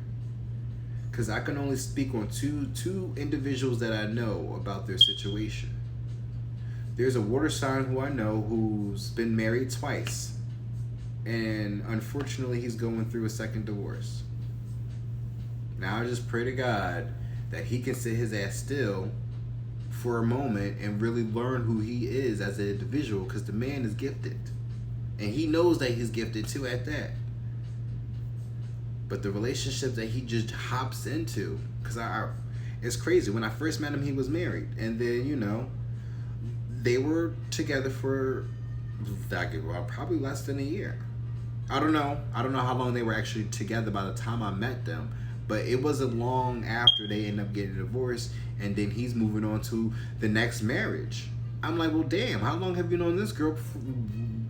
Because I can only speak on two individuals that I know about their situation. There's a water sign who I know who's been married twice. And unfortunately, he's going through a second divorce. Now I just pray to God that he can sit his ass still for a moment and really learn who he is as an individual, because the man is gifted. And he knows that he's gifted too at that. But the relationship that he just hops into, because it's crazy. When I first met him, he was married. And then, they were together for probably less than a year. I don't know how long they were actually together by the time I met them. But it wasn't long after they ended up getting divorced, and then he's moving on to the next marriage. I'm like, well, damn, how long have you known this girl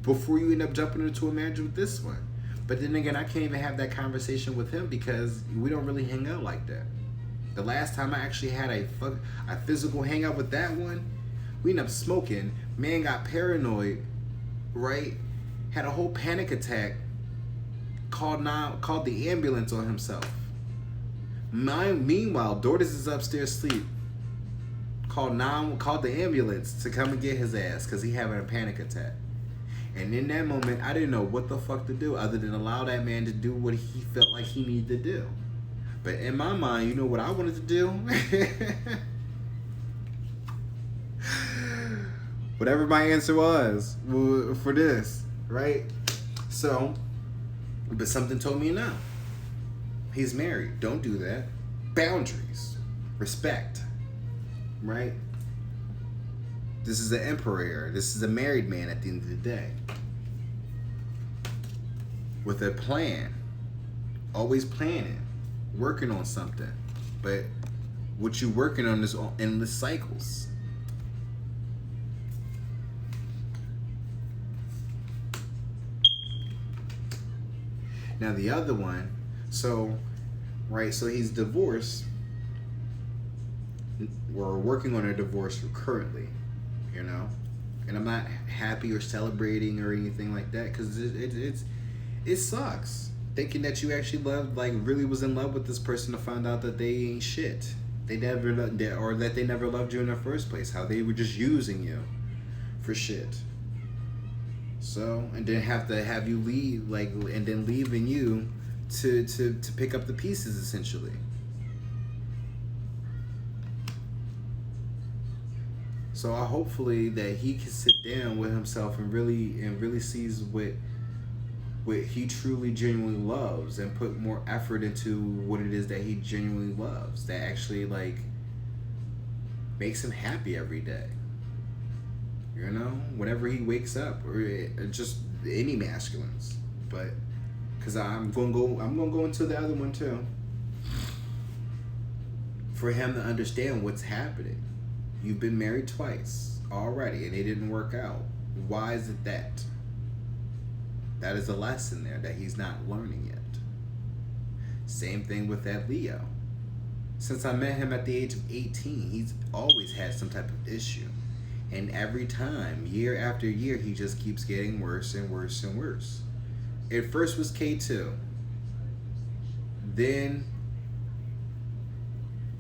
before you end up jumping into a marriage with this one? But then again, I can't even have that conversation with him because we don't really hang out like that. The last time I actually had a physical hangout with that one, we ended up smoking. Man got paranoid, right? Had a whole panic attack. Called the ambulance on himself. Meanwhile, Daughters is upstairs asleep. Called the ambulance to come and get his ass because he having a panic attack. And in that moment, I didn't know what the fuck to do other than allow that man to do what he felt like he needed to do. But in my mind, you know what I wanted to do? Whatever my answer was for this, right? So, but something told me no. He's married. Don't do that. Boundaries. Respect. Right? This is an emperor. This is a married man at the end of the day. With a plan. Always planning. Working on something. But what you working on is endless cycles. Now the other one, so he's divorced. We're working on a divorce currently, and I'm not happy or celebrating or anything like that because it sucks thinking that you actually really was in love with this person to find out that they ain't shit. They never, or that they never loved you in the first place. How they were just using you. for shit. So, and then have to have you leave, like, and then leaving you to pick up the pieces, essentially. So I hopefully that he can sit down with himself and really sees what he truly genuinely loves, and put more effort into what it is that he genuinely loves, that actually, like, makes him happy every day. You know, whenever he wakes up, or just any masculines. But because I'm gonna go into the other one too. For him to understand what's happening. You've been married twice already, and it didn't work out. Why is it that? That is a lesson there that he's not learning yet. Same thing with that Leo. Since I met him at the age of 18, he's always had some type of issue. And every time, year after year, he just keeps getting worse and worse and worse. It first was K2. Then,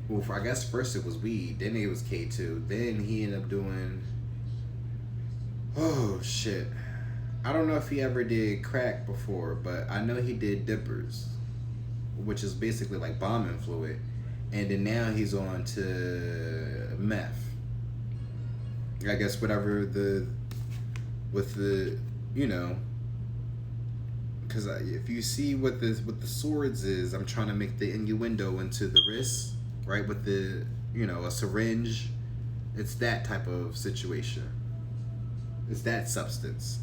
well, I guess first it was weed. Then it was K2. Then he ended up doing, oh shit. I don't know if he ever did crack before, but I know he did dippers, which is basically like bombing fluid. And then now he's on to meth. I guess whatever you know, because if you see what the swords is, I'm trying to make the innuendo into the wrist, right? With the, you know, a syringe. It's that type of situation. It's that substance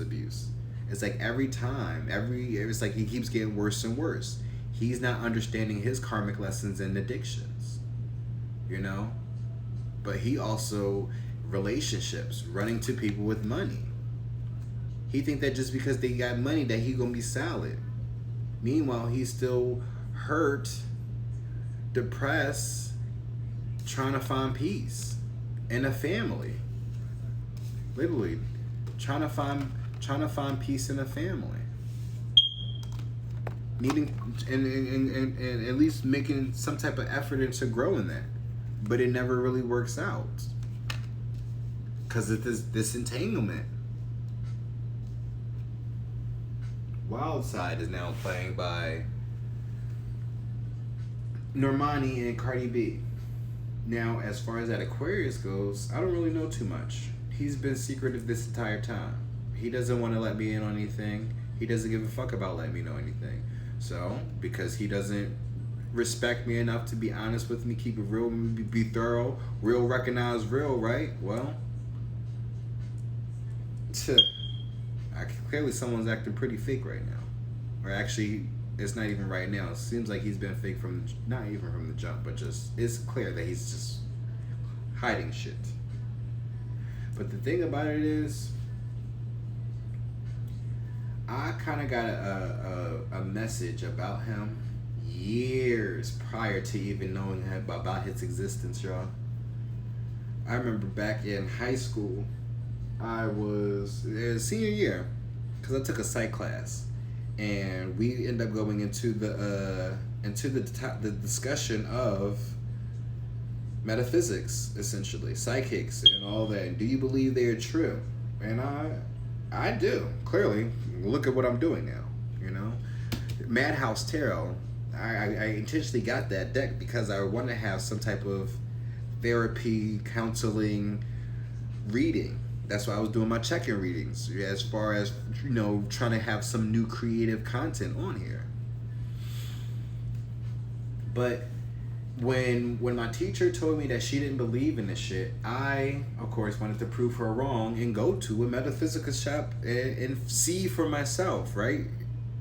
abuse. It's like every time, it's like he keeps getting worse and worse. He's not understanding his karmic lessons and addictions, you know? But he also, relationships, running to people with money. He think that just because they got money that he gonna be solid. Meanwhile, he's still hurt, depressed, trying to find peace in a family. Literally, trying to find peace in a family. Needing and at least making some type of effort into growing that. But it never really works out. Because of this entanglement. Wild Side is now playing by Normani and Cardi B. Now, as far as that Aquarius goes, I don't really know too much. He's been secretive this entire time. He doesn't want to let me in on anything. He doesn't give a fuck about letting me know anything. So, because he doesn't respect me enough to be honest with me, keep it real, be thorough, real recognize real, right? Well, clearly someone's acting pretty fake right now. Or actually, it's not even right now. It seems like he's been fake not even from the jump, but just, it's clear that he's just hiding shit. But the thing about it is, I kind of got a message about him years prior to even knowing him, about his existence, y'all. I remember back in high school, it was senior year, because I took a psych class, and we ended up going into the discussion of metaphysics, essentially, psychics and all that. And do you believe they are true? And I do, clearly. Look at what I'm doing now, you know? Madhouse Tarot, I intentionally got that deck because I want to have some type of therapy, counseling, reading. That's why I was doing my check-in readings, as far as, you know, trying to have some new creative content on here. But when my teacher told me that she didn't believe in this shit, I, of course, wanted to prove her wrong and go to a metaphysical shop and see for myself, right?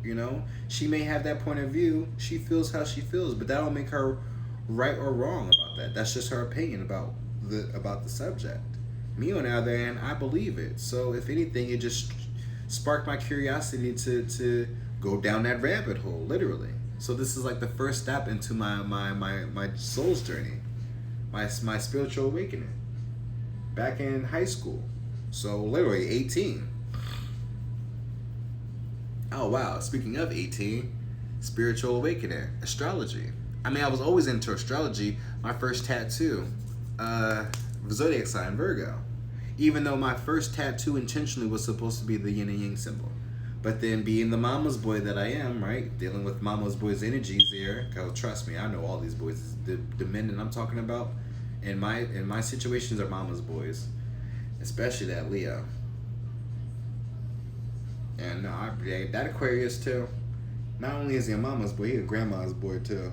You know, she may have that point of view. She feels how she feels, but that don't make her right or wrong about that. That's just her opinion about the subject. Me, on the other hand, I believe it. So if anything, it just sparked my curiosity to go down that rabbit hole, literally. So this is like the first step into my soul's journey, my spiritual awakening, back in high school. So literally 18. Oh wow, speaking of 18, spiritual awakening, astrology. I mean, I was always into astrology. My first tattoo, zodiac sign, Virgo. Even though my first tattoo intentionally was supposed to be the yin and yang symbol. But then being the mama's boy that I am, right? Dealing with mama's boy's energies there. Cause trust me, I know all these boys. The men that I'm talking about in my situations are mama's boys. Especially that Leo. And that Aquarius too. Not only is he a mama's boy, he a grandma's boy too.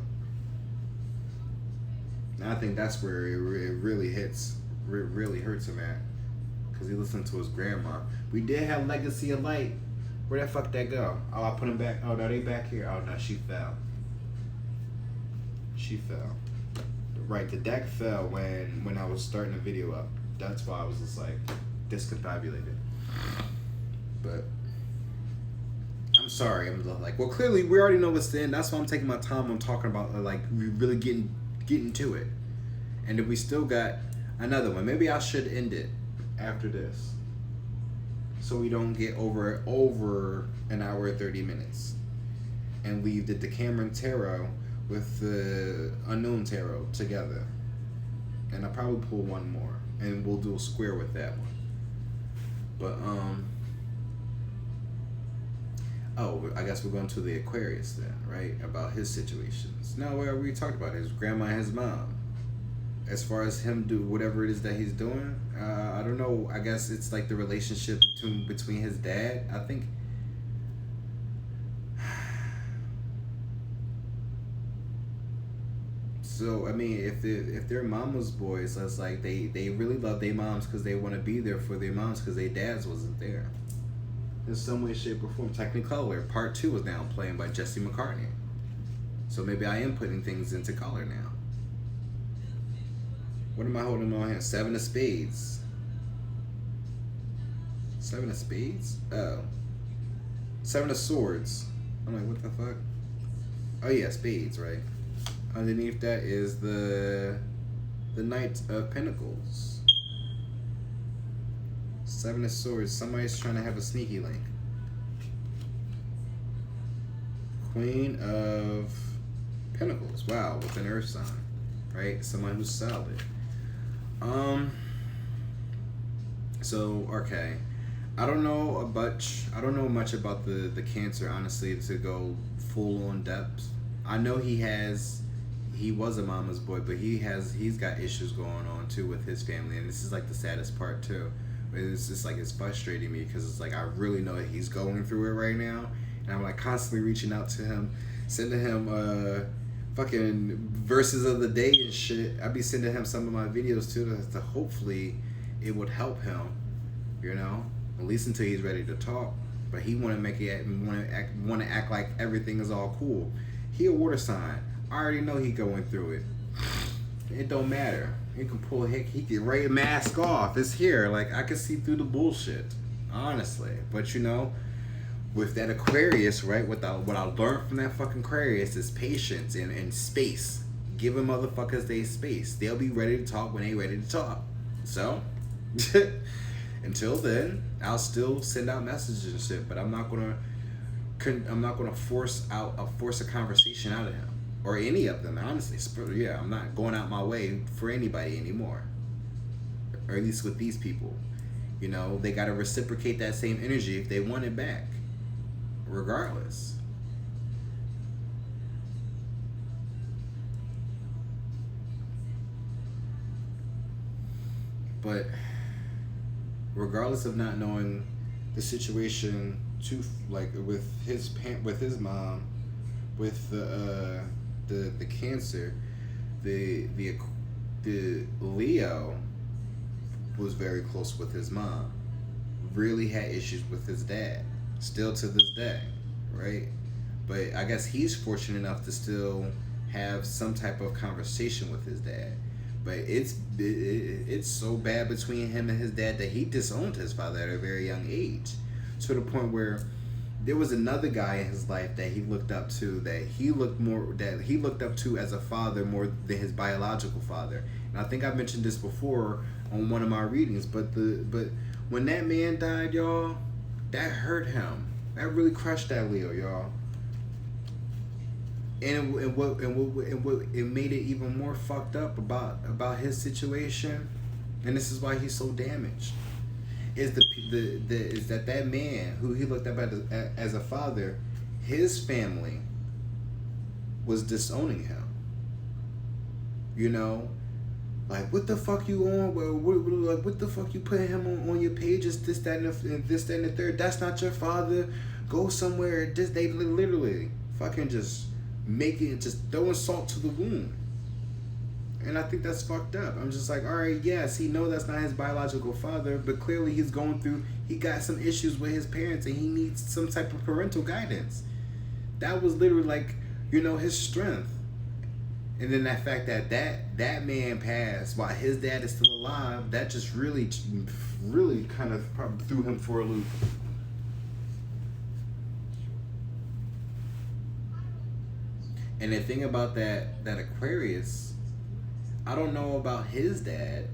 And I think that's where it really hits, really hurts him at. Because he listened to his grandma. We did have Legacy of Light. Where the fuck that go? Oh, I put him back. Oh, no, they back here. Oh, no, she fell. She fell. Right, the deck fell when I was starting the video up. That's why I was just like discombobulated. But I'm sorry. I'm like, well, clearly we already know what's the end. That's why I'm taking my time on talking about like really getting to it. And if we still got another one, maybe I should end it after this, so we don't get over an hour and 30 minutes, and leave the Decameron Tarot with the Unknown Tarot together. And I'll probably pull one more, and we'll do a square with that one. But oh, I guess we're going to the Aquarius then, right? About his situations. No, we talked about his grandma and his mom. As far as him do whatever it is that he's doing, I don't know. I guess it's like the relationship between his dad. I think. So I mean, if they're mama's boys, that's like they really love their moms because they want to be there for their moms because their dads wasn't there. In some way, shape, or form. Technicolor Part 2 is now playing by Jesse McCartney. So maybe I am putting things into color now. What am I holding in my hand? 7 of Spades. 7 of Spades? Oh. 7 of Swords. I'm like, what the fuck? Oh yeah, Spades, right? Underneath that is the Knight of Pentacles. 7 of Swords. Somebody's trying to have a sneaky link. Queen of Pentacles. Wow, with an earth sign. Right? Someone who's solid. So okay, I don't know much about the Cancer, honestly, to go full on depth. I know he was a mama's boy, but he's got issues going on too with his family, and this is like the saddest part too. It's just like it's frustrating me because it's like I really know that he's going through it right now, and I'm like constantly reaching out to him, sending him fucking verses of the day and shit. I'd be sending him some of my videos too to hopefully it would help him, you know, at least until he's ready to talk. But he want to act like everything is all cool. He a water sign. I already know he going through it. It don't matter. He can right mask off. It's here. Like I can see through the bullshit, honestly. But you know, with that Aquarius, right? What I learned from that fucking Aquarius is patience and space. Giving motherfuckers their space. They'll be ready to talk when they ready to talk. So, until then, I'll still send out messages and shit. But I'm not gonna force a conversation out of him or any of them. Honestly, yeah, I'm not going out my way for anybody anymore. Or at least with these people, you know, they gotta reciprocate that same energy if they want it back. Regardless. But regardless of not knowing the situation too, like with his mom, with the Cancer, the Leo was very close with his mom. Really had issues with his dad. Still to this day, right? But I guess he's fortunate enough to still have some type of conversation with his dad. But it's so bad between him and his dad that he disowned his father at a very young age, to the point where there was another guy in his life that he looked up to, that he looked up to as a father more than his biological father. And I think I mentioned this before on one of my readings, but when that man died, y'all, that hurt him. That really crushed that Leo, y'all. And what it made it even more fucked up about his situation, and this is why he's so damaged. is is that man who he looked up at as a father, his family was disowning him. You know, like, what the fuck you on? Like, what the fuck you putting him on your pages? This, that, and the third. That's not your father. Go somewhere. Just they literally fucking just throwing salt to the wound. And I think that's fucked up. I'm just like, all right, yes, he know that's not his biological father, but clearly he got some issues with his parents, and he needs some type of parental guidance. That was literally like, his strength. And then that fact that man passed while his dad is still alive, that just really kind of probably threw him for a loop. And the thing about that Aquarius, I don't know about his dad,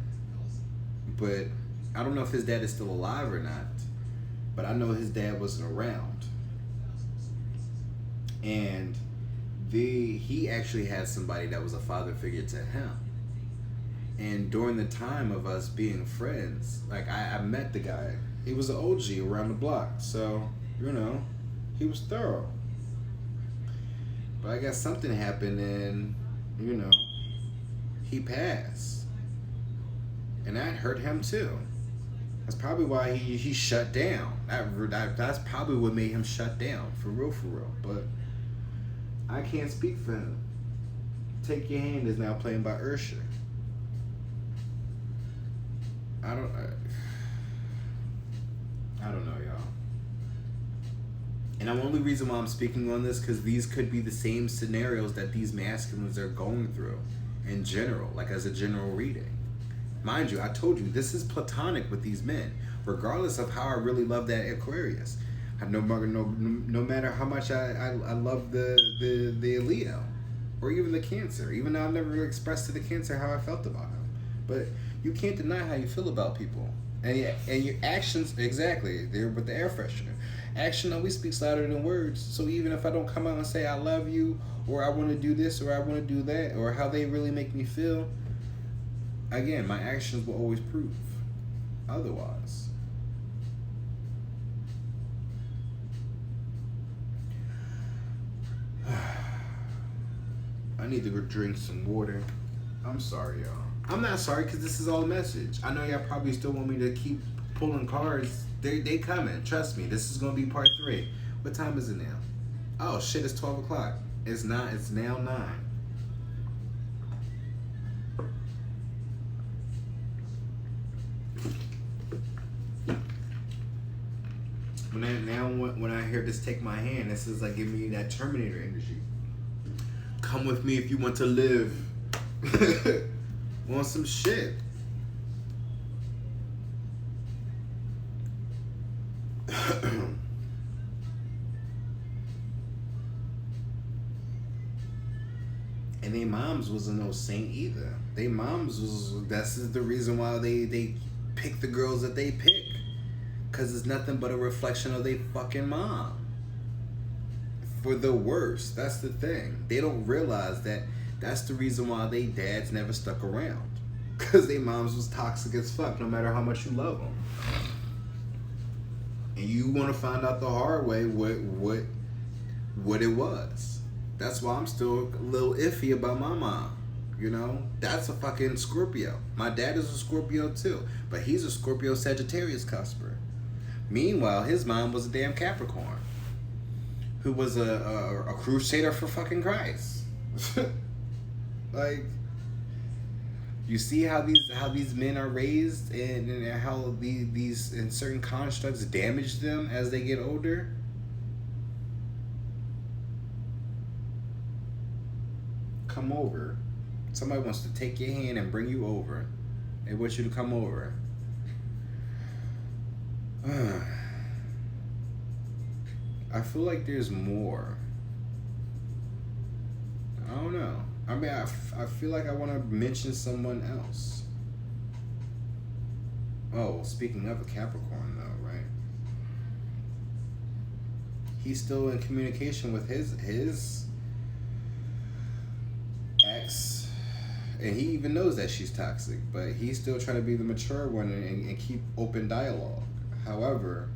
but I don't know if his dad is still alive or not, but I know his dad wasn't around. And he actually had somebody that was a father figure to him. And during the time of us being friends, like I met the guy. He was an OG around the block, so he was thorough. But I guess something happened, and he passed, and that hurt him too. That's probably why he shut down. That's probably what made him shut down, for real. But I can't speak for him. Take Your Hand is now playing by Ursha. I don't know, y'all. And the only reason why I'm speaking on this, because these could be the same scenarios that these masculines are going through in general, like as a general reading. Mind you, I told you, this is platonic with these men, regardless of how I really love that Aquarius. No matter how much I love the Leo, or even the Cancer, even though I've never really expressed to the Cancer how I felt about him. But you can't deny how you feel about people. And your actions, exactly, they're with the air freshener. Action always speaks louder than words. So even if I don't come out and say I love you, or I want to do this, or I want to do that, or how they really make me feel, again, my actions will always prove otherwise. I need to go drink some water. I'm sorry, y'all. I'm not sorry, because this is all a message. I know y'all probably still want me to keep pulling cards. They coming. Trust me. This is going to be part 3. What time is it now? Oh, shit, it's 12 o'clock. It's not. It's now 9. When I hear this Take My Hand, this is like giving me that Terminator energy. Come with me if you want to live. Want some shit. And their moms wasn't no saint either. Their moms that's the reason why they pick the girls that they pick. Cause it's nothing but a reflection of their fucking mom. For the worst. That's the thing. They don't realize that that's the reason why they dads never stuck around. Cause their moms was toxic as fuck, no matter how much you love them. And you want to find out the hard way what it was. That's why I'm still a little iffy about my mom. That's a fucking Scorpio. My dad is a Scorpio too, but he's a Scorpio Sagittarius cusper. Meanwhile, his mom was a damn Capricorn, who was a crusader for fucking Christ. Like, you see how these men are raised, and how these in certain constructs damage them as they get older. Come over. Somebody wants to take your hand and bring you over. They want you to come over. I feel like there's more. I don't know. I mean, I feel like I want to mention someone else. Oh, speaking of a Capricorn, though, right? He's still in communication with his ex, and he even knows that she's toxic, but he's still trying to be the mature one and keep open dialogue. However,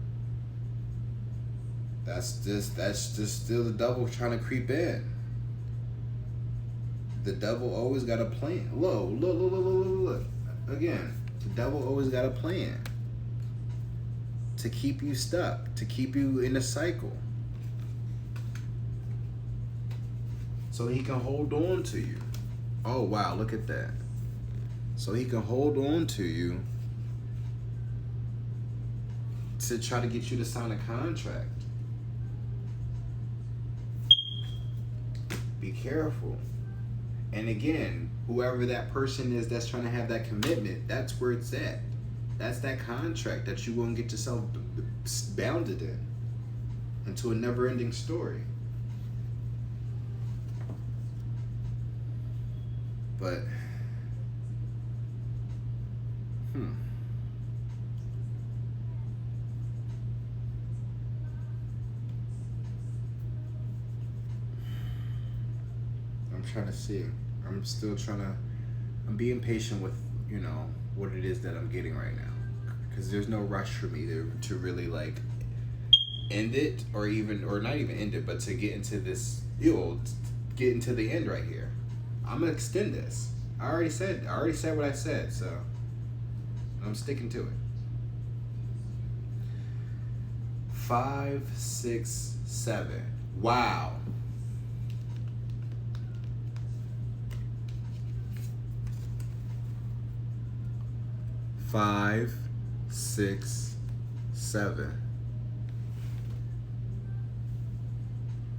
that's just still the devil trying to creep in. The devil always got a plan. Look. Again, the devil always got a plan to keep you stuck, to keep you in a cycle, so he can hold on to you. Oh wow, look at that. So he can hold on to you to try to get you to sign a contract. Be careful. And again, whoever that person is that's trying to have that commitment, that's where it's at. That's that contract that you won't get yourself bounded in into a never-ending story. But, I'm trying to see. I'm still trying to. I'm being patient with, what it is that I'm getting right now, because there's no rush for me to really like end it, or not even end it, but to get into this. Get into the end right here. I'm gonna extend this. I already said what I said, so I'm sticking to it. 5, 6, 7. Wow. Five, 6, 7.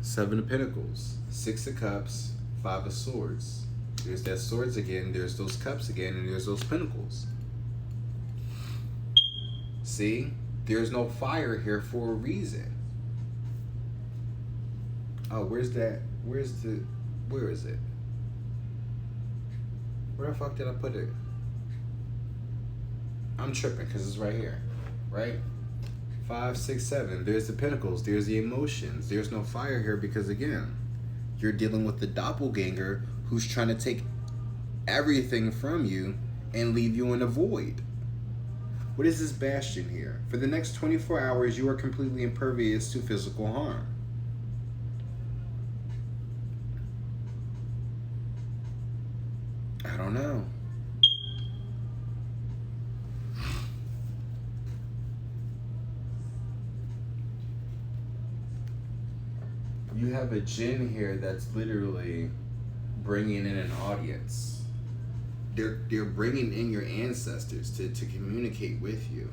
7 of Pentacles, 6 of Cups, 5 of Swords. There's that Swords again, there's those Cups again, and there's those Pentacles. See? There's no fire here for a reason. Oh, where is it? Where the fuck did I put it? I'm tripping because it's right here, right? 5, 6, 7. There's the Pentacles. There's the emotions. There's no fire here because, again, you're dealing with the doppelganger who's trying to take everything from you and leave you in a void. What is this Bastion here? For the next 24 hours, you are completely impervious to physical harm. I don't know. You have a djinn here that's literally bringing in an audience. They're bringing in your ancestors to communicate with you.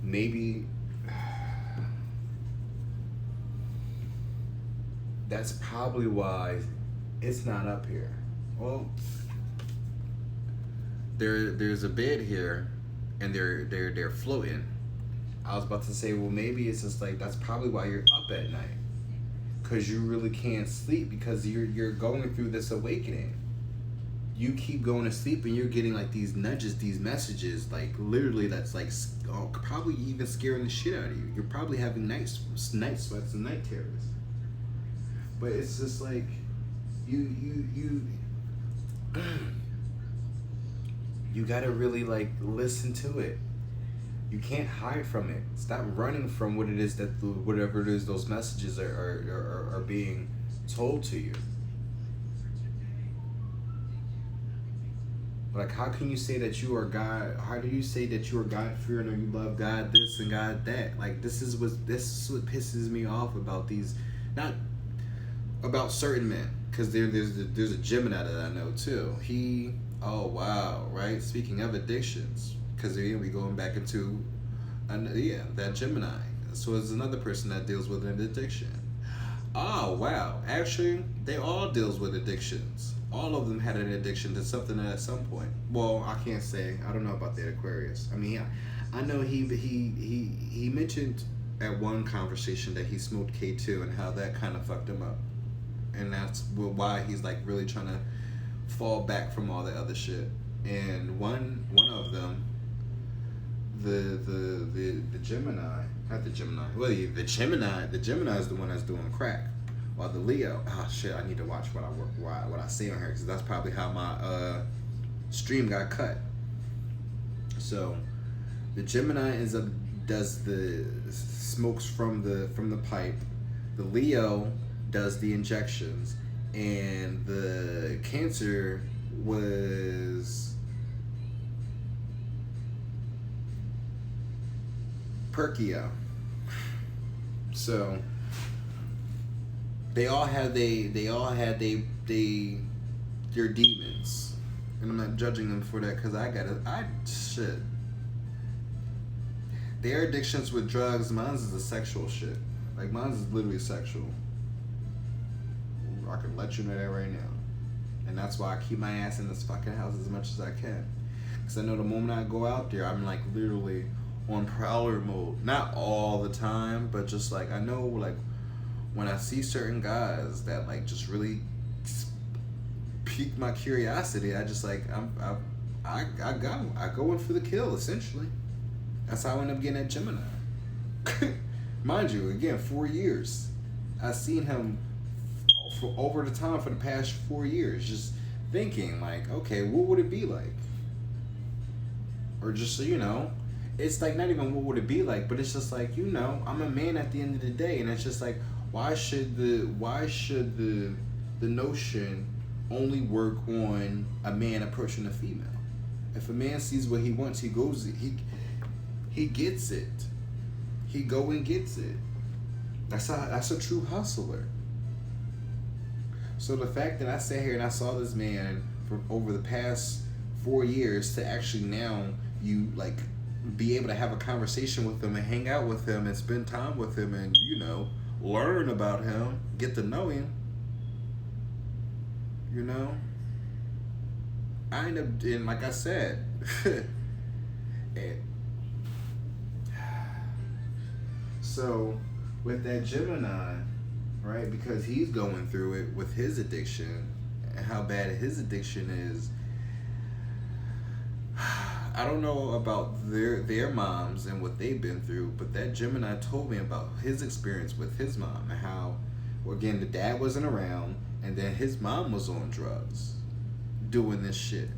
Maybe that's probably why it's not up here. Well, there's a bed here, and they're floating. I was about to say, well, maybe it's just like that's probably why you're up at night, because you really can't sleep because you're going through this awakening. You keep going to sleep and you're getting like these nudges, these messages, like literally that's like probably even scaring the shit out of you. You're probably having night sweats and night terrors. But it's just like you gotta really like listen to it. You can't hide from it. Stop running from what it is that whatever it is those messages are being told to you. Like, how can you say that you are God? How do you say that you are God-fearing or you love God this and God that? Like, this is what pisses me off about these, not about certain men, because there's a Gemini that I know too. Oh wow, right? Speaking of addictions. Because we going back into, that Gemini. So it's another person that deals with an addiction. Oh, wow. Actually, they all deals with addictions. All of them had an addiction to something at some point. Well, I can't say. I don't know about that Aquarius. I mean, I know he mentioned at one conversation that he smoked K2 and how that kind of fucked him up. And that's why he's like really trying to fall back from all the other shit. And one of them, the Gemini, not the Gemini. Well, the Gemini is the one that's doing crack. While the Leo, oh shit, I need to watch what I say on here because that's probably how my stream got cut. So the Gemini ends up does the smokes from the pipe. The Leo does the injections, and the Cancer was Perkio. So they all had their demons, and I'm not judging them for that because shit. Their addictions with drugs, mine's is a sexual shit. Like mine's is literally sexual. I can let you know that right now, and that's why I keep my ass in this fucking house as much as I can, because I know the moment I go out there, I'm like literally on prowler mode. Not all the time, but just like I know like when I see certain guys that like just really pique my curiosity, I just like I go in for the kill essentially. That's how I end up getting that Gemini. Mind you, again, 4 years. I've seen him for over the time for the past 4 years, just thinking like, okay, what would it be like? Or just so you know, it's like not even what would it be like, but it's just like, you know, I'm a man at the end of the day, and it's just like, why should the notion only work on a man approaching a female? If a man sees what he wants, he goes he gets it. He go and gets it. That's a true hustler. So the fact that I sat here and I saw this man for over the past 4 years to actually now you like be able to have a conversation with him and hang out with him and spend time with him and, you know, learn about him, get to know him, you know, I end up, and like I said, so with that Gemini, right, because he's going through it with his addiction and how bad his addiction is, I don't know about their moms and what they've been through, but that Gemini told me about his experience with his mom and how, well, again, the dad wasn't around, and then his mom was on drugs, doing this shit,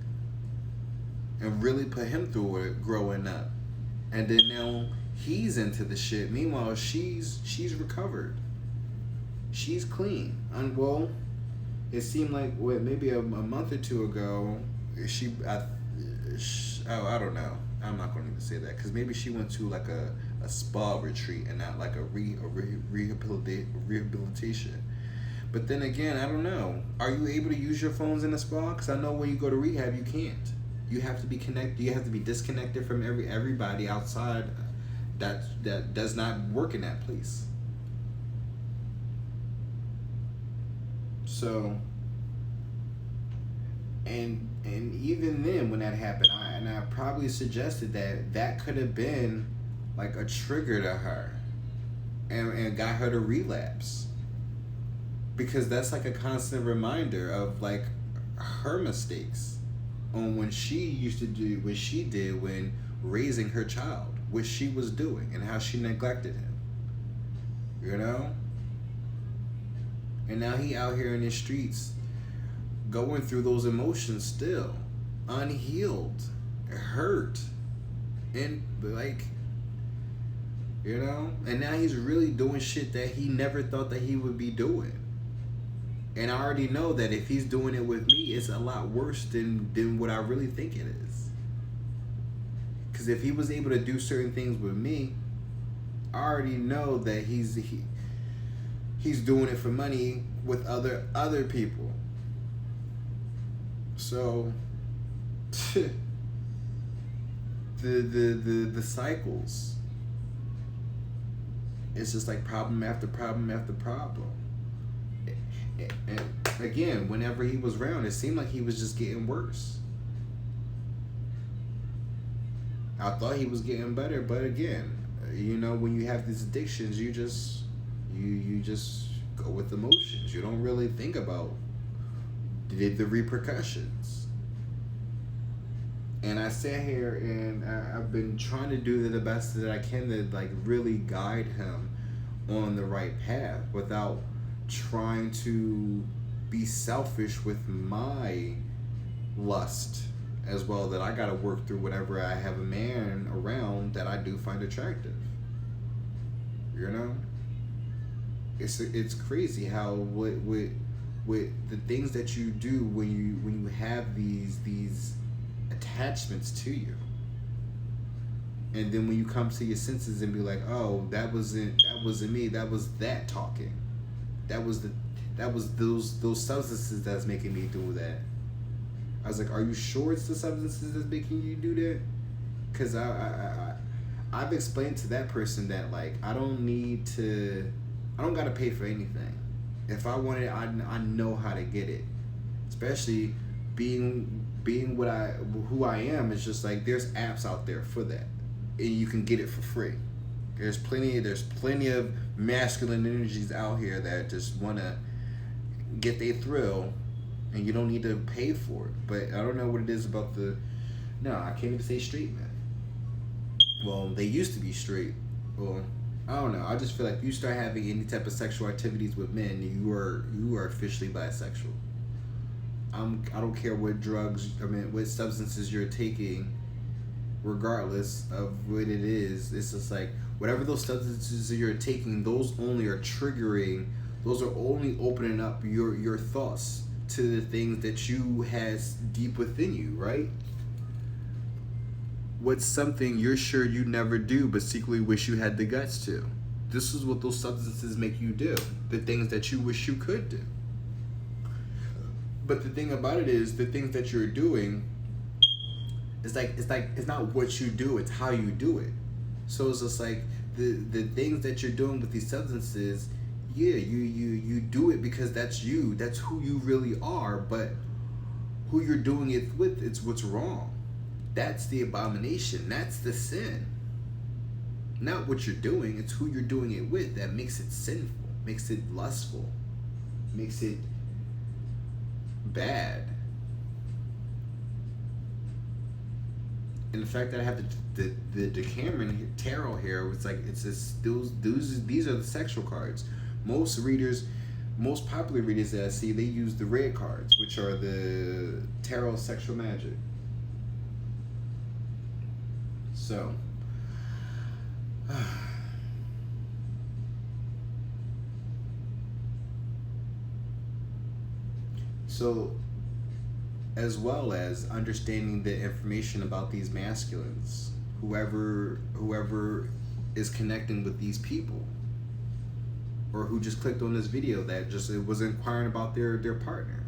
and really put him through it growing up, and then now he's into the shit. Meanwhile, she's recovered, she's clean, and well, it seemed like maybe a month or two ago, I don't know. I'm not going to even say that because maybe she went to like a spa retreat and not like a rehabilitation. But then again, I don't know. Are you able to use your phones in a spa? Because I know when you go to rehab, you can't. You have to be connected. You have to be disconnected from everybody outside that does not work in that place. So. And even then, when that happened, I probably suggested that could have been like a trigger to her, and got her to relapse, because that's like a constant reminder of like her mistakes on what she did when raising her child, what she was doing, and how she neglected him. You know, and now he out here in the streets, going through those emotions still, unhealed, hurt, and like, you know, and now he's really doing shit that he never thought that he would be doing. And I already know that if he's doing it with me, it's a lot worse than what I really think it is. Because if he was able to do certain things with me, I already know that he's doing it for money with other people. So the cycles, it's just like problem after problem after problem. And again, whenever he was around, it seemed like he was just getting worse. I thought he was getting better, but again, you know, when you have these addictions, you just go with emotions. You don't really think about the repercussions. And I sat here and I've been trying to do the best that I can to like really guide him on the right path without trying to be selfish with my lust as well, that I gotta work through whenever I have a man around that I do find attractive. You know? It's crazy how with the things that you do when you have these attachments to you. And then when you come to your senses and be like, oh, that wasn't me, that was that talking. That was those substances that's making me do that. I was like, are you sure it's the substances that's making you do that? Because I've explained to that person that, like, I don't gotta pay for anything. If I want it, I know how to get it. Especially being who I am, it's just like there's apps out there for that. And you can get it for free. There's plenty of masculine energies out here that just wanna get their thrill, and you don't need to pay for it. But I don't know what it is about I can't even say straight men. Well, they used to be straight. Well, I don't know. I just feel like you start having any type of sexual activities with men, you are officially bisexual. I don't care what what substances you're taking, regardless of what it is. It's just like whatever those substances you're taking, those are only opening up your thoughts to the things that you has deep within you, right? What's something you're sure you never do but secretly wish you had the guts to? This is what those substances make you do. The things that you wish you could do. But the thing about it is, the things that you're doing, it's not what you do, it's how you do it. So it's just like the things that you're doing with these substances, yeah, you do it because that's you, that's who you really are, but who you're doing it with, it's what's wrong. That's the abomination, that's the sin. Not what you're doing, it's who you're doing it with that makes it sinful, makes it lustful, makes it bad. And the fact that I have the Decameron tarot here, it's like it's just these are the sexual cards. Most popular readers that I see, they use the red cards, which are the tarot sexual magic. So as well as understanding the information about these masculines, whoever is connecting with these people, or who just clicked on this video that just was inquiring about their partner.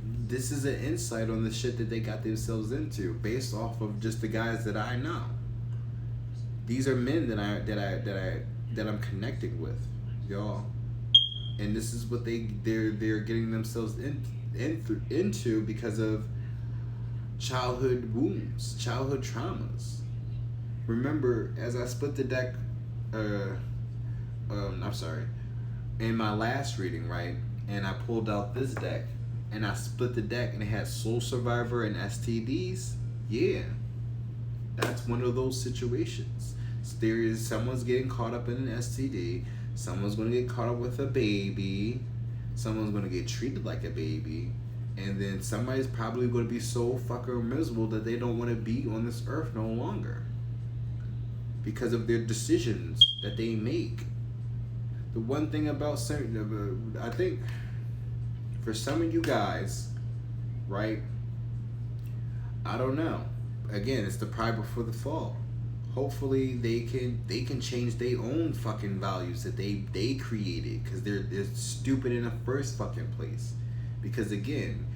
This is an insight on the shit that they got themselves into based off of just the guys that I know. These are men that I'm connecting with, y'all, and this is what they're getting themselves into because of childhood wounds, childhood traumas. Remember, as I split the deck, in my last reading, right, and I pulled out this deck, and I split the deck, and it had Soul Survivor and STDs. Yeah, that's one of those situations. So someone's getting caught up in an STD. Someone's going to get caught up with a baby. Someone's going to get treated like a baby. And then somebody's probably going to be so fucking miserable that they don't want to be on this earth no longer because of their decisions that they make. The one thing about certain, I think, for some of you guys, right, I don't know. Again, it's the pride before the fall. Hopefully they can change their own fucking values that they created, because they're stupid in the first fucking place. Because again,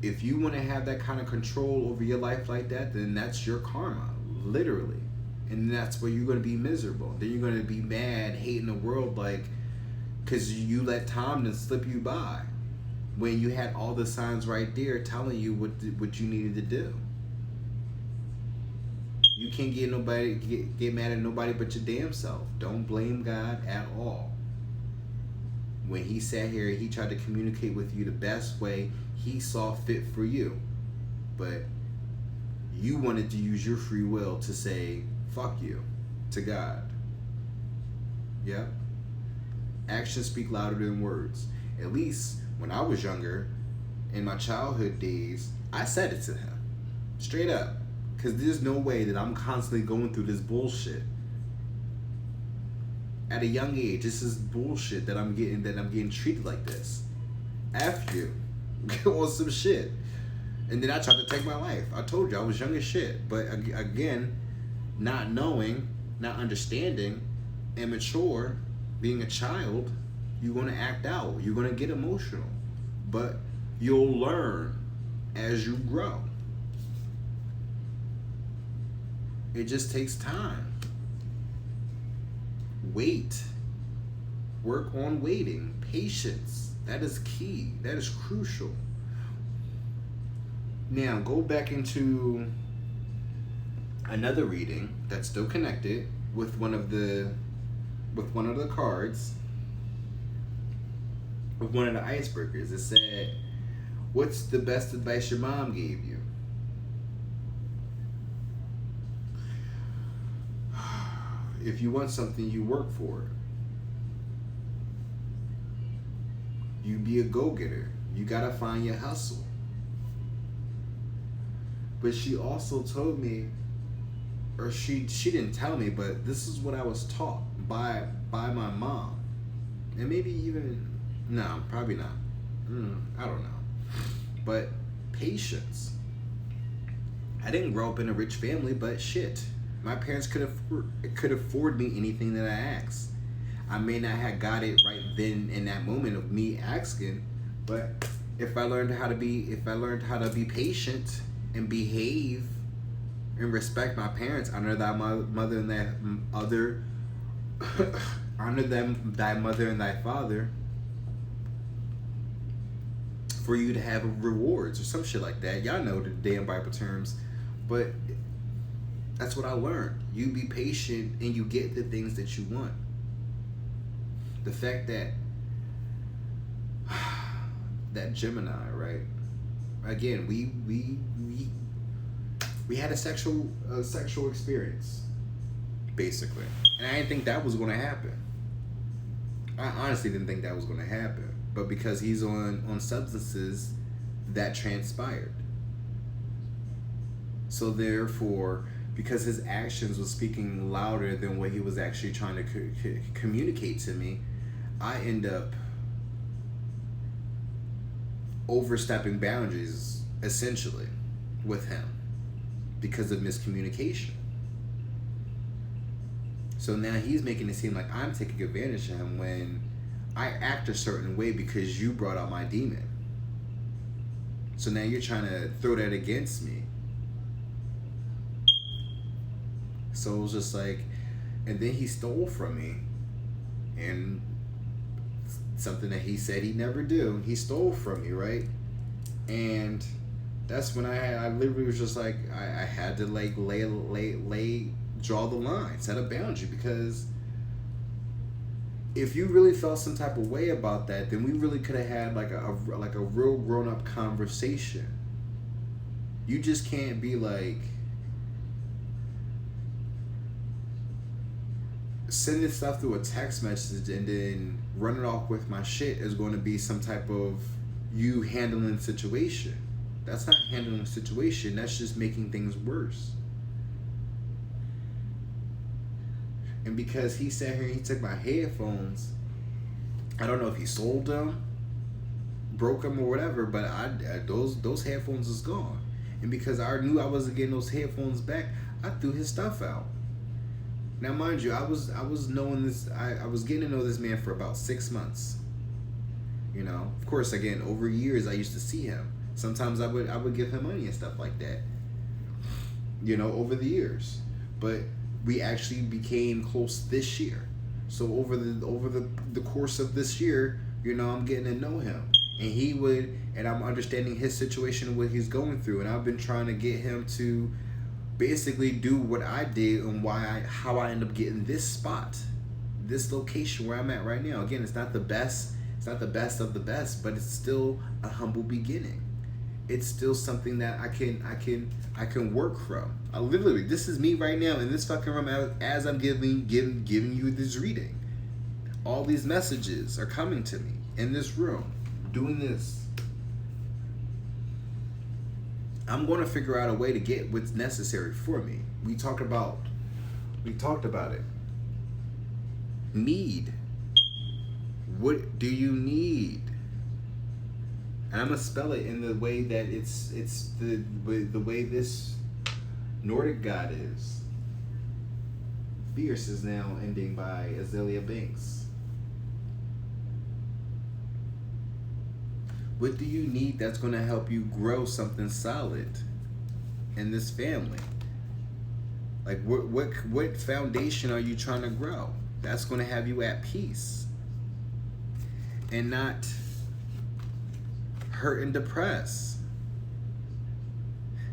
if you want to have that kind of control over your life like that, then that's your karma, literally. And that's where you're going to be miserable. Then you're going to be mad, hating the world, like, because you let time slip you by when you had all the signs right there telling you what you needed to do. You can't get mad at nobody but your damn self. Don't blame God at all. When he sat here, he tried to communicate with you the best way he saw fit for you. But you wanted to use your free will to say, fuck you, to God. Yep. Actions speak louder than words. At least when I was younger, in my childhood days, I said it to him. Straight up. Because there's no way that I'm constantly going through this bullshit. At a young age, this is bullshit that I'm getting treated like this. F you. On some shit. And then I tried to take my life. I told you I was young as shit. But again, not knowing, not understanding, immature, being a child, you're going to act out. You're going to get emotional. But you'll learn as you grow. It just takes time. Wait. Work on waiting. Patience. That is key. That is crucial. Now, go back into another reading that's still connected with one of the cards, with one of the icebreakers. It said, "What's the best advice your mom gave you?" If you want something, you work for it. You be a go-getter. You gotta find your hustle. But she also told me, or she didn't tell me, but this is what I was taught by my mom. And maybe even, no, probably not. I don't know. But patience. I didn't grow up in a rich family, but shit. My parents could afford me anything that I asked. I may not have got it right then in that moment of me asking, but if I learned how to be patient and behave and respect my parents, honor thy mother and thy other, honor them, thy mother and thy father, for you to have rewards or some shit like that. Y'all know the damn Bible terms, but that's what I learned. You be patient and you get the things that you want. The fact that Gemini, right? Again, we had a sexual experience, basically, and I didn't think that was going to happen. I honestly didn't think that was going to happen, but because he's on substances, that transpired. So therefore, because his actions was speaking louder than what he was actually trying to communicate to me, I end up overstepping boundaries, essentially, with him because of miscommunication. So now he's making it seem like I'm taking advantage of him when I act a certain way because you brought out my demon. So now you're trying to throw that against me. So it was just like, and then he stole from me, and something that he said he'd never do, he stole from me, right? And that's when I literally was just like, I had to like draw the line, set a boundary, because if you really felt some type of way about that, then we really could have had like a real grown up conversation. You just can't be like sending stuff through a text message and then running off with my shit is going to be some type of you handling the situation. That's not handling the situation. That's just making things worse. And because he sat here and he took my headphones, I don't know if he sold them, broke them or whatever, but those headphones is gone. And because I knew I wasn't getting those headphones back, I threw his stuff out. Now, mind you, I was knowing this. I was getting to know this man for about 6 months. You know, of course, again, over years I used to see him. Sometimes I would give him money and stuff like that. You know, over the years, but we actually became close this year. So over the course of this year, you know, I'm getting to know him, and I'm understanding his situation and what he's going through, and I've been trying to get him to basically do what I did and how I end up getting this spot, this location where I'm at right now. Again, it's not the best of the best, but it's still a humble beginning. It's still something that I can work from. I literally, this is me right now in this fucking room as I'm giving you this reading. All these messages are coming to me in this room, doing this. I'm going to figure out a way to get what's necessary for me. We talked about it. Need. What do you need? And I'm gonna spell it in the way that it's the way this Nordic god is. Fierce is now ending by Azalea Banks. What do you need that's gonna help you grow something solid in this family? Like what foundation are you trying to grow? That's gonna have you at peace and not hurt and depressed.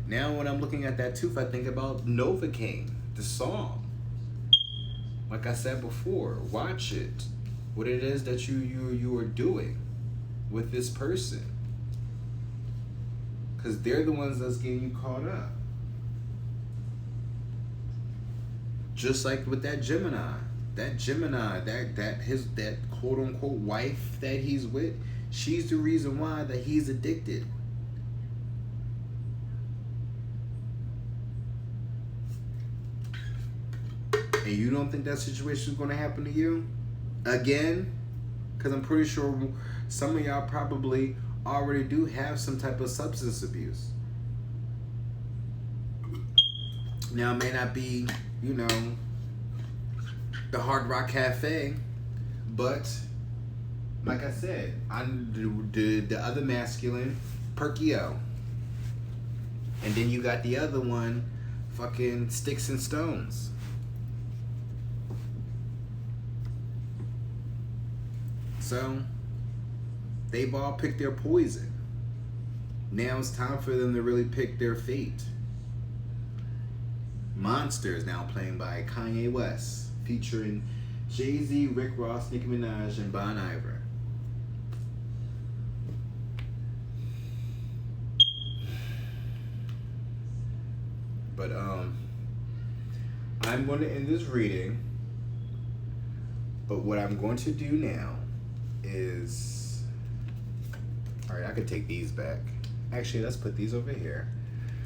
Now when I'm looking at that tooth, I think about Novocaine, the song. Like I said before, watch it. What it is that you are doing with this person. Because they're the ones that's getting you caught up. Just like with that Gemini. That quote unquote wife that he's with, she's the reason why that he's addicted. And you don't think that situation is going to happen to you again? Because I'm pretty sure some of y'all probably already do have some type of substance abuse. Now, it may not be, the Hard Rock Cafe, but like I said, I'm the other masculine, Perkio. And then you got the other one, fucking Sticks and Stones. So, they've all picked their poison. Now it's time for them to really pick their fate. Monster is now playing by Kanye West, featuring Jay-Z, Rick Ross, Nicki Minaj, and Bon Iver. But I'm going to end this reading. But what I'm going to do now is, all right, I could take these back. Actually, let's put these over here.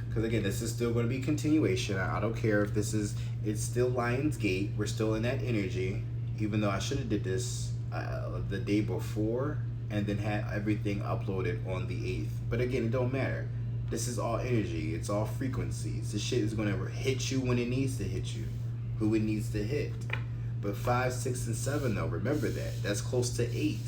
Because again, this is still going to be continuation. I don't care if this is, it's still Lionsgate. We're still in that energy. Even though I should have did this the day before and then had everything uploaded on the 8th. But again, it don't matter. This is all energy. It's all frequencies. This shit is going to hit you when it needs to hit you. Who it needs to hit. But 5, 6, and 7 though, remember that. That's close to 8.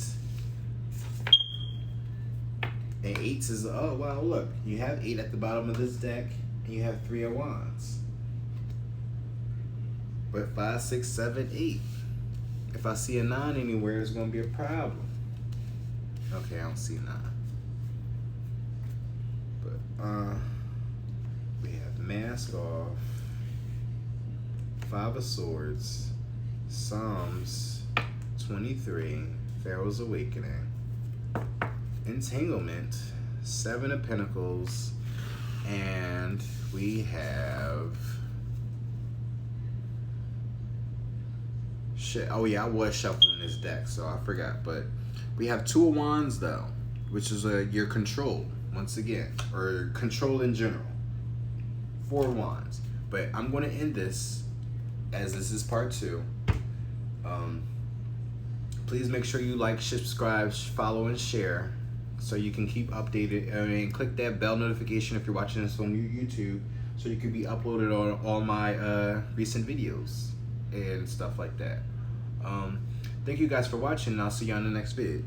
And 8 is, oh, wow, look. You have 8 at the bottom of this deck, and you have 3 of Wands. But 5, 6, 7, 8. If I see a 9 anywhere, it's going to be a problem. Okay, I don't see a 9. But, we have Mask Off, 5 of Swords, Psalms 23, Pharaoh's Awakening, Entanglement, 7 of Pentacles, and we have shit. Oh yeah, I was shuffling this deck, so I forgot. But we have 2 of Wands though, which is your control once again, or control in general. 4 of Wands. But I'm going to end this as this is part 2. Please make sure you like, subscribe, follow, and share, so you can keep updated. And click that bell notification if you're watching this on YouTube, so you can be uploaded on all my recent videos and stuff like that. Thank you guys for watching, and I'll see you on the next vid.